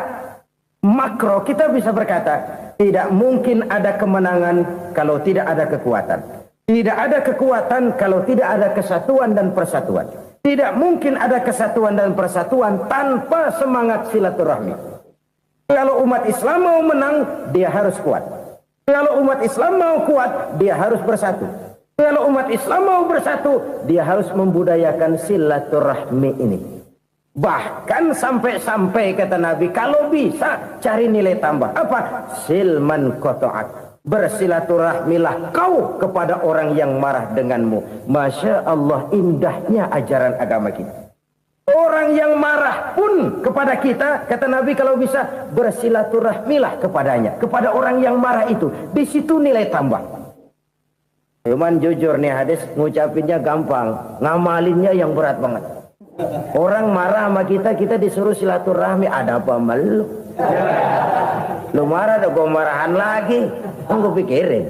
makro kita bisa berkata, tidak mungkin ada kemenangan kalau tidak ada kekuatan. Tidak ada kekuatan kalau tidak ada kesatuan dan persatuan. Tidak mungkin ada kesatuan dan persatuan tanpa semangat silaturahmi. Kalau umat Islam mau menang, dia harus kuat. Kalau umat Islam mau kuat, dia harus bersatu. Kalau umat Islam mau bersatu, dia harus membudayakan silaturahmi ini. Bahkan sampai-sampai kata Nabi, kalau bisa cari nilai tambah. Apa? Silman qata'ak. Bersilaturahmilah kau kepada orang yang marah denganmu. Masya Allah, indahnya ajaran agama kita. Orang yang marah pun kepada kita, kata Nabi, kalau bisa bersilaturahmilah kepadanya, kepada orang yang marah itu. Di situ nilai tambah. Cuman jujur nih hadis, ngucapinnya gampang, ngamalinnya yang berat banget. Orang marah sama kita disuruh silaturahmi, ada apa malu? Lu marah, ada gue marahan lagi, gue pikirin.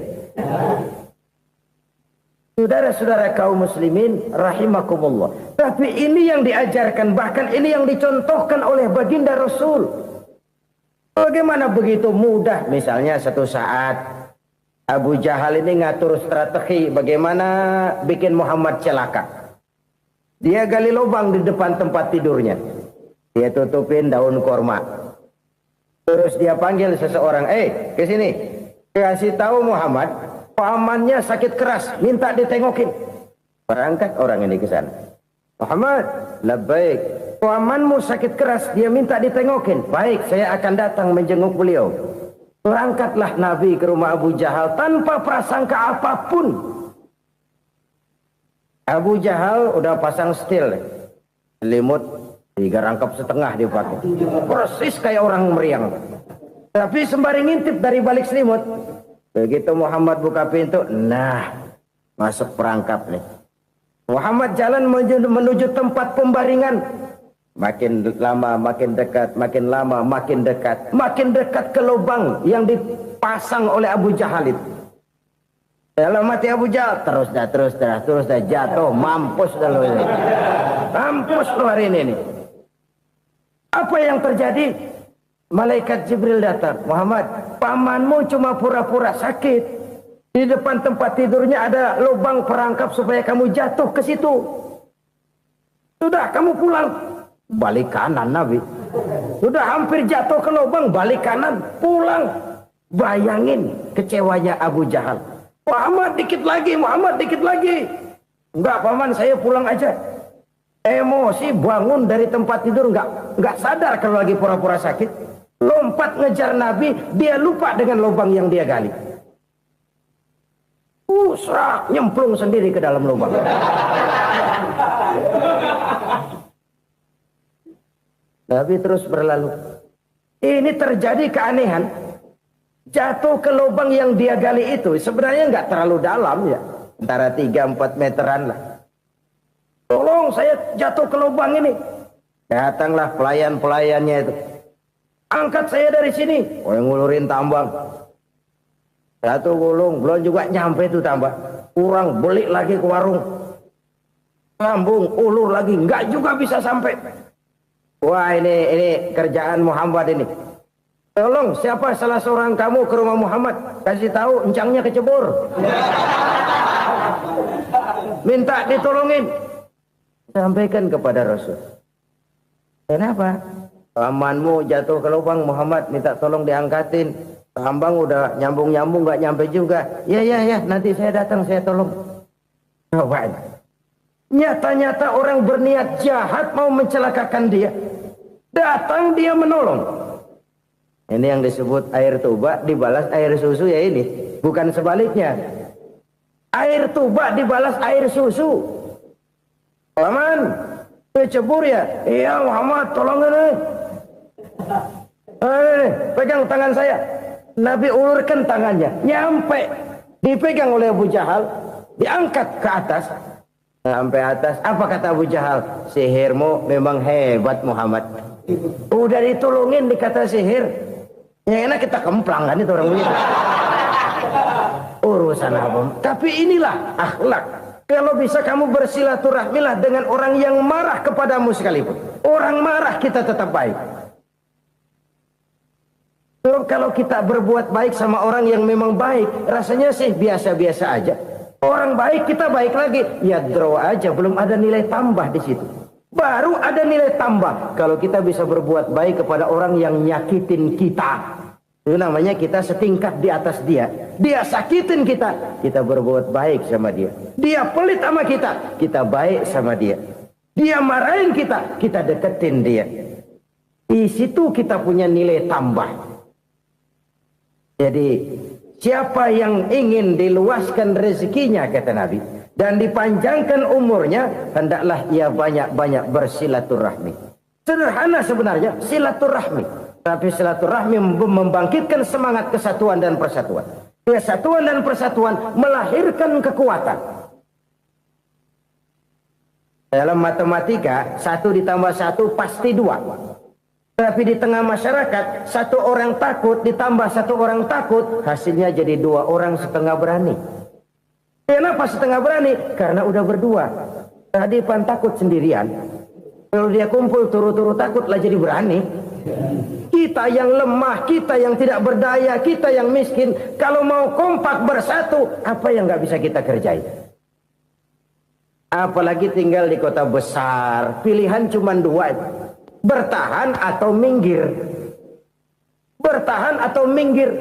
Saudara-saudara kaum muslimin rahimakumullah. Tapi ini yang diajarkan, bahkan ini yang dicontohkan oleh baginda Rasul. Bagaimana begitu mudah? Misalnya satu saat Abu Jahal ini ngatur strategi bagaimana bikin Muhammad celaka. Dia gali lubang di depan tempat tidurnya. Dia tutupin daun korma. Terus dia panggil seseorang, ke sini. Kasih tahu Muhammad, pamannya sakit keras, minta ditengokin. Berangkat orang ini ke sana. Muhammad, labbaik. Pamanmu sakit keras, dia minta ditengokin. Baik, saya akan datang menjenguk beliau. Berangkatlah Nabi ke rumah Abu Jahal tanpa prasangka apapun. Abu Jahal udah pasang selimut, 3 rangkap setengah dia pakai. Persis kayak orang meriang. Tapi sembari ngintip dari balik selimut. Begitu Muhammad buka pintu, nah masuk perangkap nih. Muhammad jalan menuju tempat pembaringan. Makin lama makin dekat, makin lama makin dekat. Makin dekat ke lubang yang dipasang oleh Abu Jahal itu. Dalam hati Abu Jahal, terus dah jatuh, mampus dah lo ini. Mampus lo hari ini nih. Apa yang terjadi? Malaikat Jibril datang. Muhammad, pamanmu cuma pura-pura sakit. Di depan tempat tidurnya ada lubang perangkap supaya kamu jatuh ke situ. Sudah, kamu pulang. Balik kanan Nabi. Sudah hampir jatuh ke lubang, balik kanan, pulang. Bayangin kecewanya Abu Jahal. Muhammad dikit lagi, Muhammad dikit lagi. Enggak paman, saya pulang aja. Emosi bangun dari tempat tidur, enggak sadar kalau lagi pura-pura sakit. Lompat ngejar Nabi, dia lupa dengan lubang yang dia gali. Serak, nyemplung sendiri ke dalam lubang. Nabi terus berlalu. Ini terjadi keanehan. Jatuh ke lubang yang dia gali itu sebenarnya nggak terlalu dalam ya, antara 3-4 meteran lah. Tolong saya jatuh ke lubang ini. Datanglah pelayan-pelayannya itu. Angkat saya dari sini. Oh, yang ngulurin tambang. Satu gulung, belum juga nyampe itu tambang. Kurang, beli lagi ke warung. Lambung, ulur lagi, nggak juga bisa sampai. Wah, ini kerjaan Muhammad ini. Tolong, siapa salah seorang kamu ke rumah Muhammad, kasih tahu encangnya kecebur. Minta ditolongin. Sampaikan kepada Rasul. Kenapa? Pamanmu jatuh ke lubang, Muhammad minta tolong diangkatin. Tambang udah nyambung-nyambung nggak nyampe juga. Ya, nanti saya datang, saya tolong. Coba. Nyata-nyata orang berniat jahat mau mencelakakan dia. Datang dia menolong. Ini yang disebut air tuba dibalas air susu ya ini. Bukan sebaliknya. Air tuba dibalas air susu. Paman, kecebur ya? Iya Muhammad, tolong ini. Pegang tangan saya. Nabi ulurkan tangannya, nyampe, dipegang oleh Abu Jahal, diangkat ke atas, sampai atas. Apa kata Abu Jahal? Sihirmu memang hebat Muhammad. Udah ditolongin dikata sihir, yang enak kita kemplang kan itu orang begitu. Urusan apa? Tapi inilah akhlak. Kalau bisa kamu bersilaturahmilah dengan orang yang marah kepadamu sekalipun. Orang marah kita tetap baik. Kalau kita berbuat baik sama orang yang memang baik, rasanya sih biasa-biasa aja. Orang baik kita baik lagi, ya draw aja, belum ada nilai tambah di situ. Baru ada nilai tambah kalau kita bisa berbuat baik kepada orang yang nyakitin kita. Itu namanya kita setingkat di atas dia. Dia sakitin kita, kita berbuat baik sama dia. Dia pelit sama kita, kita baik sama dia. Dia marahin kita, kita deketin dia. Di situ kita punya nilai tambah. Jadi siapa yang ingin diluaskan rezekinya kata Nabi dan dipanjangkan umurnya, hendaklah ia banyak-banyak bersilaturahmi. Sederhana sebenarnya silaturahmi, tapi silaturahmi membangkitkan semangat kesatuan dan persatuan. Kesatuan dan persatuan melahirkan kekuatan. Dalam matematika 1 ditambah 1 pasti 2. Tapi di tengah masyarakat, 1 orang takut ditambah 1 orang takut, hasilnya jadi 2 orang setengah berani. Kenapa setengah berani? Karena udah berdua. Tadi pan takut sendirian. Kalau dia kumpul turu-turu takutlah jadi berani. Kita yang lemah, kita yang tidak berdaya, kita yang miskin, kalau mau kompak bersatu, apa yang nggak bisa kita kerjain? Apalagi tinggal di kota besar, pilihan cuma 2. Bertahan atau minggir. Bertahan atau minggir.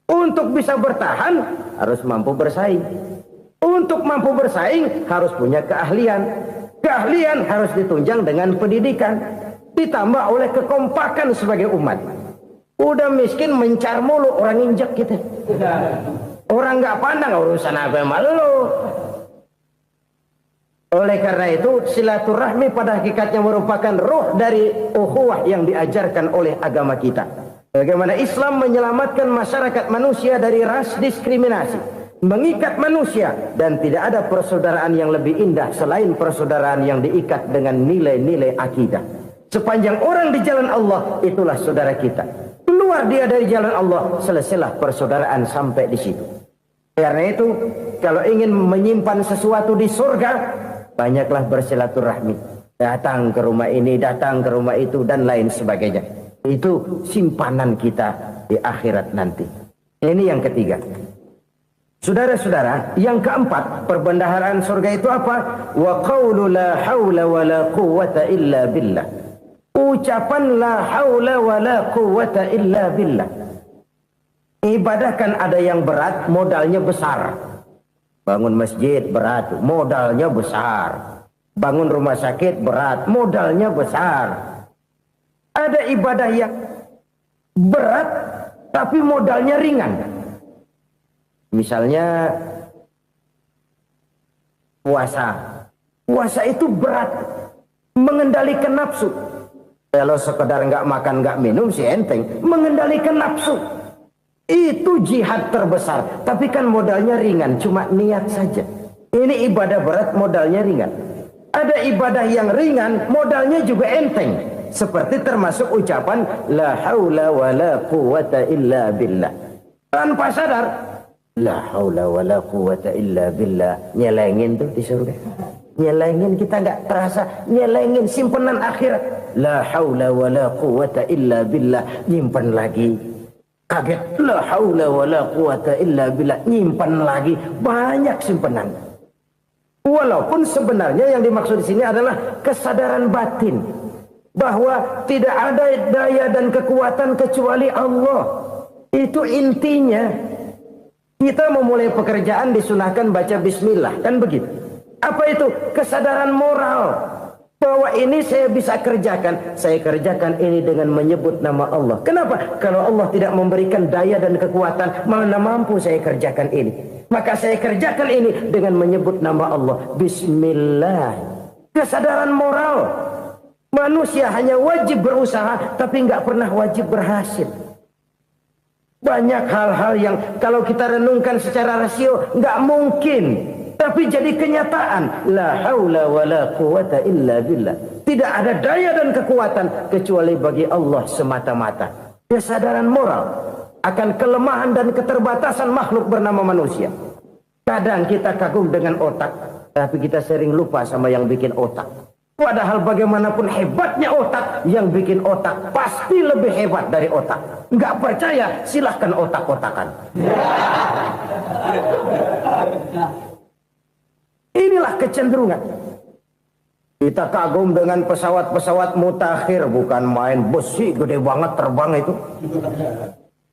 Untuk bisa bertahan harus mampu bersaing. Untuk mampu bersaing harus punya keahlian. Keahlian harus ditunjang dengan pendidikan. Ditambah oleh kekompakan sebagai umat. Udah miskin mencar mulu, orang injak kita. Orang nggak pandang urusan apa malu. Oleh karena itu silaturahmi pada hakikatnya merupakan ruh dari ukhuwah yang diajarkan oleh agama kita. Bagaimana Islam menyelamatkan masyarakat manusia dari ras diskriminasi, mengikat manusia, dan tidak ada persaudaraan yang lebih indah selain persaudaraan yang diikat dengan nilai-nilai akidah. Sepanjang orang di jalan Allah, itulah saudara kita. Keluar dia dari jalan Allah, selesailah persaudaraan sampai di situ. Karena itu, kalau ingin menyimpan sesuatu di surga, banyaklah bersilaturahmi. Datang ke rumah ini, datang ke rumah itu, dan lain sebagainya. Itu simpanan kita di akhirat nanti. Ini yang ketiga. Saudara-saudara, yang keempat, perbendaharaan surga itu apa? Wa qawlu la hawla wa la quwwata illa billah. Ucapan la hawla wa la quwwata illa billah. Ibadah kan ada yang berat, modalnya besar. Bangun masjid berat, modalnya besar. Bangun rumah sakit berat, modalnya besar. Ada ibadah yang berat, tapi modalnya ringan. Misalnya puasa. Puasa itu berat, mengendalikan nafsu. Kalau sekedar nggak makan, nggak minum sih enteng. Mengendalikan nafsu. Itu jihad terbesar. Tapi kan modalnya ringan, cuma niat saja. Ini ibadah berat, modalnya ringan. Ada ibadah yang ringan, modalnya juga enteng. Seperti termasuk ucapan la haula wa la quwwata illa billah. Tanpa sadar, la haula wa la quwwata illa billah. Nyelengin tuh di surga. Nyelengin, kita nggak terasa. Nyelengin simpenan akhirat. La haula wa la quwwata illa billah. Nyimpen lagi. Kaget, la haula wa la quwwata illa billah, nyimpan lagi, banyak simpenan. Walaupun sebenarnya yang dimaksud di sini adalah kesadaran batin bahwa tidak ada daya dan kekuatan kecuali Allah. Itu intinya. Kita memulai pekerjaan disunahkan baca bismillah, kan begitu. Apa itu? Kesadaran moral. Bahwa ini saya bisa kerjakan. Saya kerjakan ini dengan menyebut nama Allah. Kenapa? Kalau Allah tidak memberikan daya dan kekuatan, mana mampu saya kerjakan ini. Maka saya kerjakan ini dengan menyebut nama Allah. Bismillah. Kesadaran moral. Manusia hanya wajib berusaha, tapi nggak pernah wajib berhasil. Banyak hal-hal yang kalau kita renungkan secara rasio, nggak mungkin. Tapi jadi kenyataan. La haula wa la quwwata illa billah. Tidak ada daya dan kekuatan kecuali bagi Allah semata-mata. Kesadaran moral akan kelemahan dan keterbatasan makhluk bernama manusia. Kadang kita kagum dengan otak, tapi kita sering lupa sama yang bikin otak. Padahal bagaimanapun hebatnya otak, yang bikin otak pasti lebih hebat dari otak. Nggak percaya, silahkan otak-otakan. Inilah kecenderungan. Kita kagum dengan pesawat-pesawat mutakhir, bukan main besi gede banget terbang itu.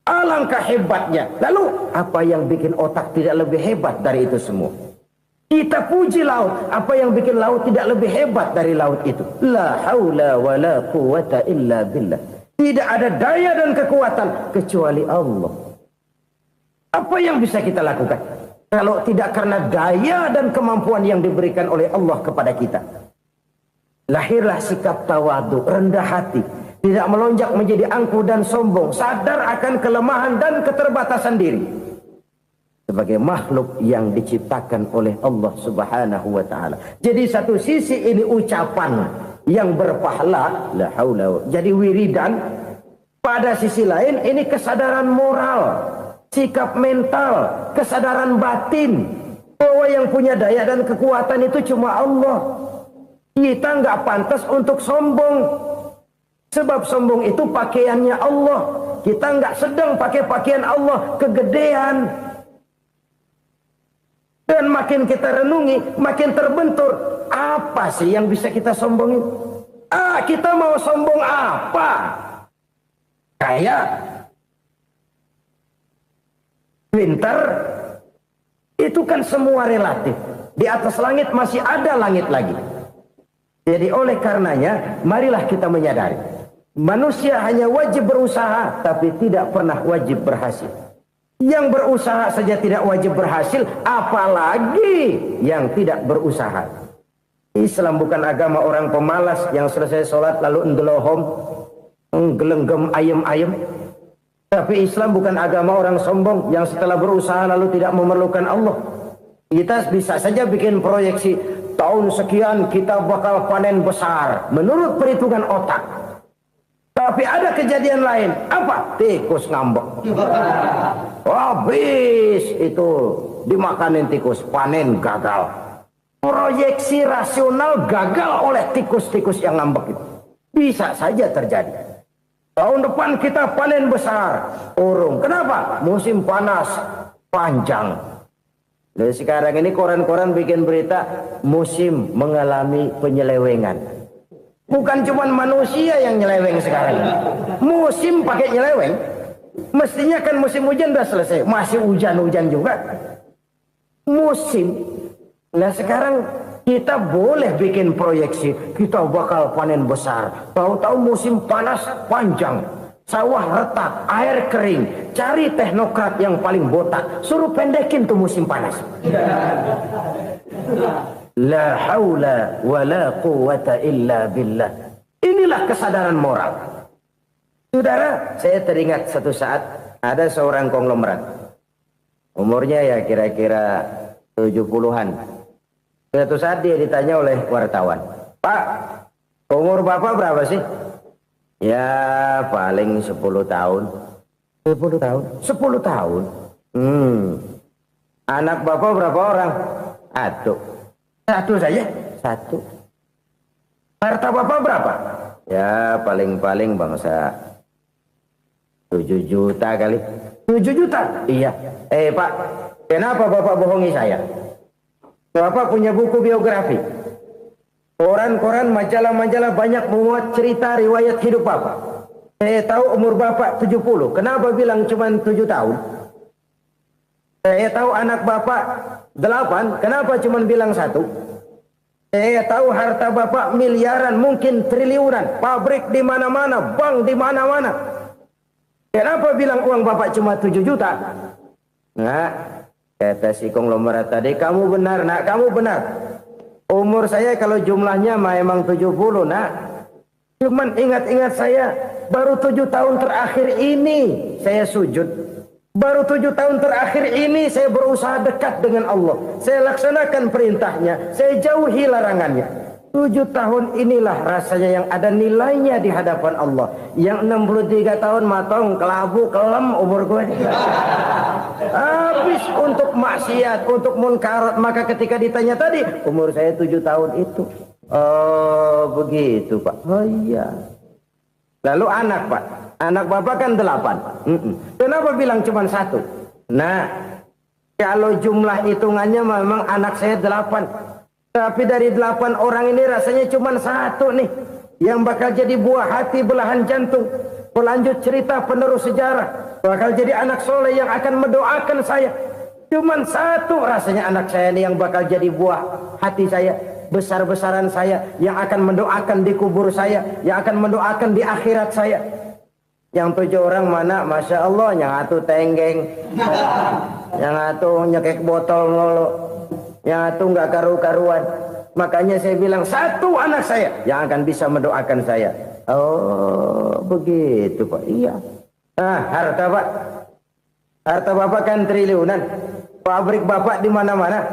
Alangkah hebatnya. Lalu apa yang bikin otak tidak lebih hebat dari itu semua? Kita puji laut. Apa yang bikin laut tidak lebih hebat dari laut itu? La haula wa la quwwata illa billah. Tidak ada daya dan kekuatan kecuali Allah. Apa yang bisa kita lakukan kalau tidak karena daya dan kemampuan yang diberikan oleh Allah kepada kita? Lahirlah sikap tawadu, rendah hati, tidak melonjak menjadi angkuh dan sombong, sadar akan kelemahan dan keterbatasan diri sebagai makhluk yang diciptakan oleh Allah Subhanahu wa taala. Jadi satu sisi ini ucapan yang berpahala, la haula, jadi wiridan. Pada sisi lain ini kesadaran moral, sikap mental, kesadaran batin bahwa yang punya daya dan kekuatan itu cuma Allah. Kita nggak pantas untuk sombong, sebab sombong itu pakaiannya Allah. Kita nggak sedang pakai pakaian Allah, kegedean. Dan makin kita renungi, makin terbentur. Apa sih yang bisa kita sombongin? Kita mau sombong apa? Kaya, pintar, itu kan semua relatif. Di atas langit masih ada langit lagi. Jadi oleh karenanya, marilah kita menyadari. Manusia hanya wajib berusaha, tapi tidak pernah wajib berhasil. Yang berusaha saja tidak wajib berhasil, apalagi yang tidak berusaha. Islam bukan agama orang pemalas yang selesai sholat lalu endelohom, nggelenggem ayem-ayem. Tapi Islam bukan agama orang sombong yang setelah berusaha lalu tidak memerlukan Allah. Kita bisa saja bikin proyeksi, tahun sekian kita bakal panen besar menurut perhitungan otak. Tapi ada kejadian lain. Apa? Tikus ngambek. Habis itu dimakanin tikus, panen gagal. Proyeksi rasional gagal oleh tikus-tikus yang ngambek itu. Bisa saja terjadi. Tahun depan kita panen besar, urung. Kenapa? Musim panas panjang. Dan sekarang ini koran-koran bikin berita musim mengalami penyelewengan. Bukan cuma manusia yang nyeleweng sekarang. Musim pakai nyeleweng. Mestinya kan musim hujan udah selesai, masih hujan-hujan juga. Musim. Nah sekarang kita boleh bikin proyeksi, kita bakal panen besar. Tahu-tahu musim panas panjang, sawah retak, air kering. Cari teknokrat yang paling botak, suruh pendekin tuh musim panas. La haula wa la quwata illa billah. Inilah kesadaran moral. Saudara, saya teringat satu saat ada seorang konglomerat. Umurnya ya kira-kira 70-an. Suatu saat dia ditanya oleh wartawan, Pak, umur Bapak berapa sih? Ya paling 10 tahun. 10 tahun? 10 tahun? Anak Bapak berapa orang? Satu saja? Satu. Harta Bapak berapa? Ya paling-paling bangsa 7 juta kali. 7 juta? Iya. Pak, kenapa Bapak bohongi saya? Bapak punya buku biografi. Koran-koran, majalah-majalah banyak memuat cerita riwayat hidup Bapak. Saya tahu umur Bapak 70. Kenapa bilang cuma 7 tahun? Saya tahu anak Bapak 8. Kenapa cuma bilang 1? Saya tahu harta Bapak miliaran, mungkin triliunan. Pabrik di mana-mana, bank di mana-mana. Kenapa bilang uang Bapak cuma 7 juta? Nah, kata si konglomerat tadi, kamu benar nak, kamu benar. Umur saya kalau jumlahnya memang 70 nak. Cuman ingat-ingat saya, baru 7 tahun terakhir ini saya sujud. Baru 7 tahun terakhir ini saya berusaha dekat dengan Allah. Saya laksanakan perintahnya, saya jauhi larangannya. 7 tahun inilah rasanya yang ada nilainya di hadapan Allah. Yang 63 tahun matong, kelabu, kelem umur gue. Habis untuk maksiat, untuk munkarat. Maka ketika ditanya tadi, umur saya 7 tahun itu. Oh begitu Pak. Oh iya. Lalu anak Pak. Anak Bapak kan 8. Kenapa bilang cuma 1? Nah, kalau jumlah hitungannya memang anak saya 8. Tapi dari 8 orang ini rasanya cuma 1 nih yang bakal jadi buah hati, belahan jantung, pelanjut cerita, penerus sejarah, bakal jadi anak soleh yang akan mendoakan saya. Cuma 1 rasanya anak saya ini yang bakal jadi buah hati saya, besar-besaran saya, yang akan mendoakan di kubur saya, yang akan mendoakan di akhirat saya. Yang 7 orang mana? Masya Allah, yang 1 tenggeng, yang 1 nyekek botol ngolo, yang 1 nggak karu-karuan. Makanya saya bilang 1 anak saya yang akan bisa mendoakan saya. Oh begitu Pak. Iya. Nah harta Pak, harta Bapak kan triliunan. Pabrik Bapak di mana-mana.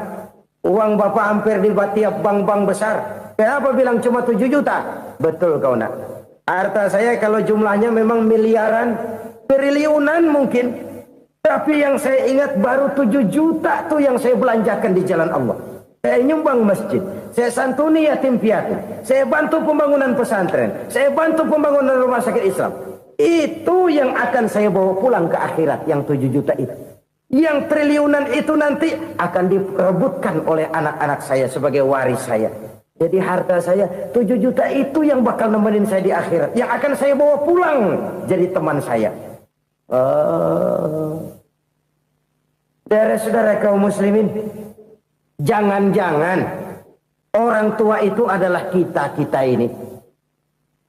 Uang Bapak hampir di tiap bank-bank besar. Kenapa bilang cuma 7 juta? Betul kau nak. Harta saya kalau jumlahnya memang miliaran, triliunan mungkin. Tapi yang saya ingat baru 7 juta tuh yang saya belanjakan di jalan Allah. Saya nyumbang masjid, saya santuni yatim piatu, saya bantu pembangunan pesantren, saya bantu pembangunan rumah sakit Islam. Itu yang akan saya bawa pulang ke akhirat, yang 7 juta itu. Yang triliunan itu nanti akan diperebutkan oleh anak-anak saya sebagai waris saya. Jadi harta saya 7 juta itu yang bakal nemenin saya di akhirat, yang akan saya bawa pulang jadi teman saya. Saudara-saudara kaum muslimin, jangan-jangan orang tua itu adalah kita-kita ini.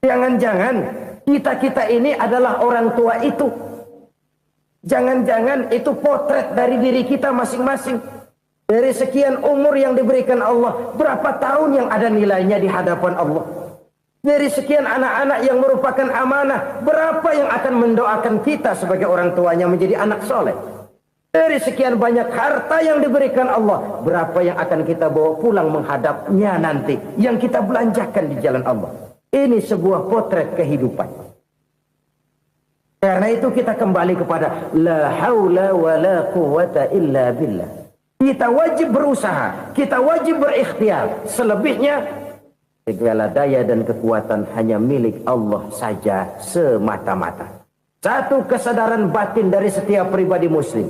Jangan-jangan kita-kita ini adalah orang tua itu. Jangan-jangan itu potret dari diri kita masing-masing. Dari sekian umur yang diberikan Allah, berapa tahun yang ada nilainya di hadapan Allah? Dari sekian anak-anak yang merupakan amanah, berapa yang akan mendoakan kita sebagai orang tuanya menjadi anak soleh? Dari sekian banyak harta yang diberikan Allah, berapa yang akan kita bawa pulang menghadapnya nanti, yang kita belanjakan di jalan Allah? Ini sebuah potret kehidupan. Karena itu kita kembali kepada la haula wa la quwata illa billah. Kita wajib berusaha, kita wajib berikhtiar. Selebihnya segala daya dan kekuatan hanya milik Allah saja semata-mata. Satu kesadaran batin dari setiap pribadi muslim.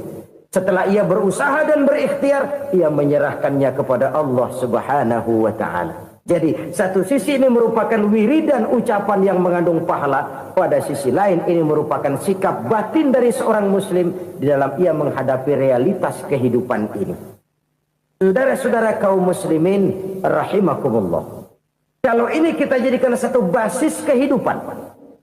Setelah ia berusaha dan berikhtiar, ia menyerahkannya kepada Allah Subhanahu wa ta'ala. Jadi satu sisi ini merupakan wiridan ucapan yang mengandung pahala. Pada sisi lain ini merupakan sikap batin dari seorang muslim di dalam ia menghadapi realitas kehidupan ini. Saudara-saudara kaum muslimin rahimakumullah. Kalau ini kita jadikan satu basis kehidupan,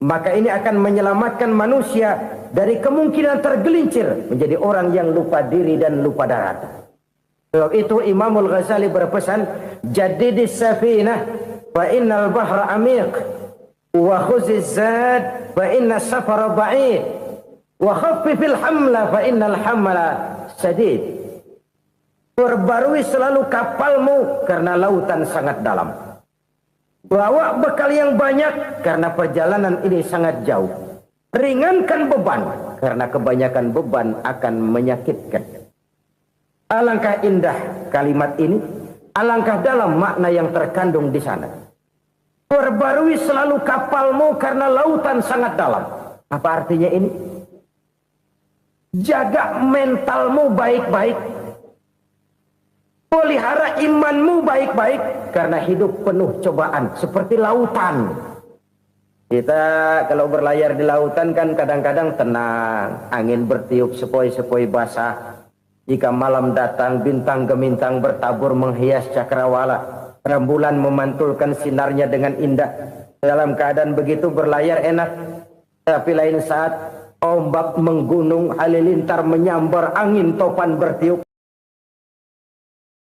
maka ini akan menyelamatkan manusia dari kemungkinan tergelincir menjadi orang yang lupa diri dan lupa darat. Sebab itu Imamul Ghazali berpesan, jadidis safinah fa innal bahra amiq wa khuziz zad fa inna safara ba'id wa khaffifil hamla fa innal hamla sadid. Perbarui selalu kapalmu karena lautan sangat dalam. Bawa bekal yang banyak karena perjalanan ini sangat jauh. Ringankan beban karena kebanyakan beban akan menyakitkan. Alangkah indah kalimat ini, alangkah dalam makna yang terkandung di sana. Perbarui selalu kapalmu karena lautan sangat dalam. Apa artinya ini? Jaga mentalmu baik-baik. Pelihara imanmu baik-baik karena hidup penuh cobaan seperti lautan. Kita kalau berlayar di lautan kan kadang-kadang tenang, angin bertiup sepoi-sepoi basah. Jika malam datang bintang gemintang bertabur menghias cakrawala, rembulan memantulkan sinarnya dengan indah. Dalam keadaan begitu berlayar enak. Tapi lain saat ombak menggunung, halilintar menyambar, angin topan bertiup.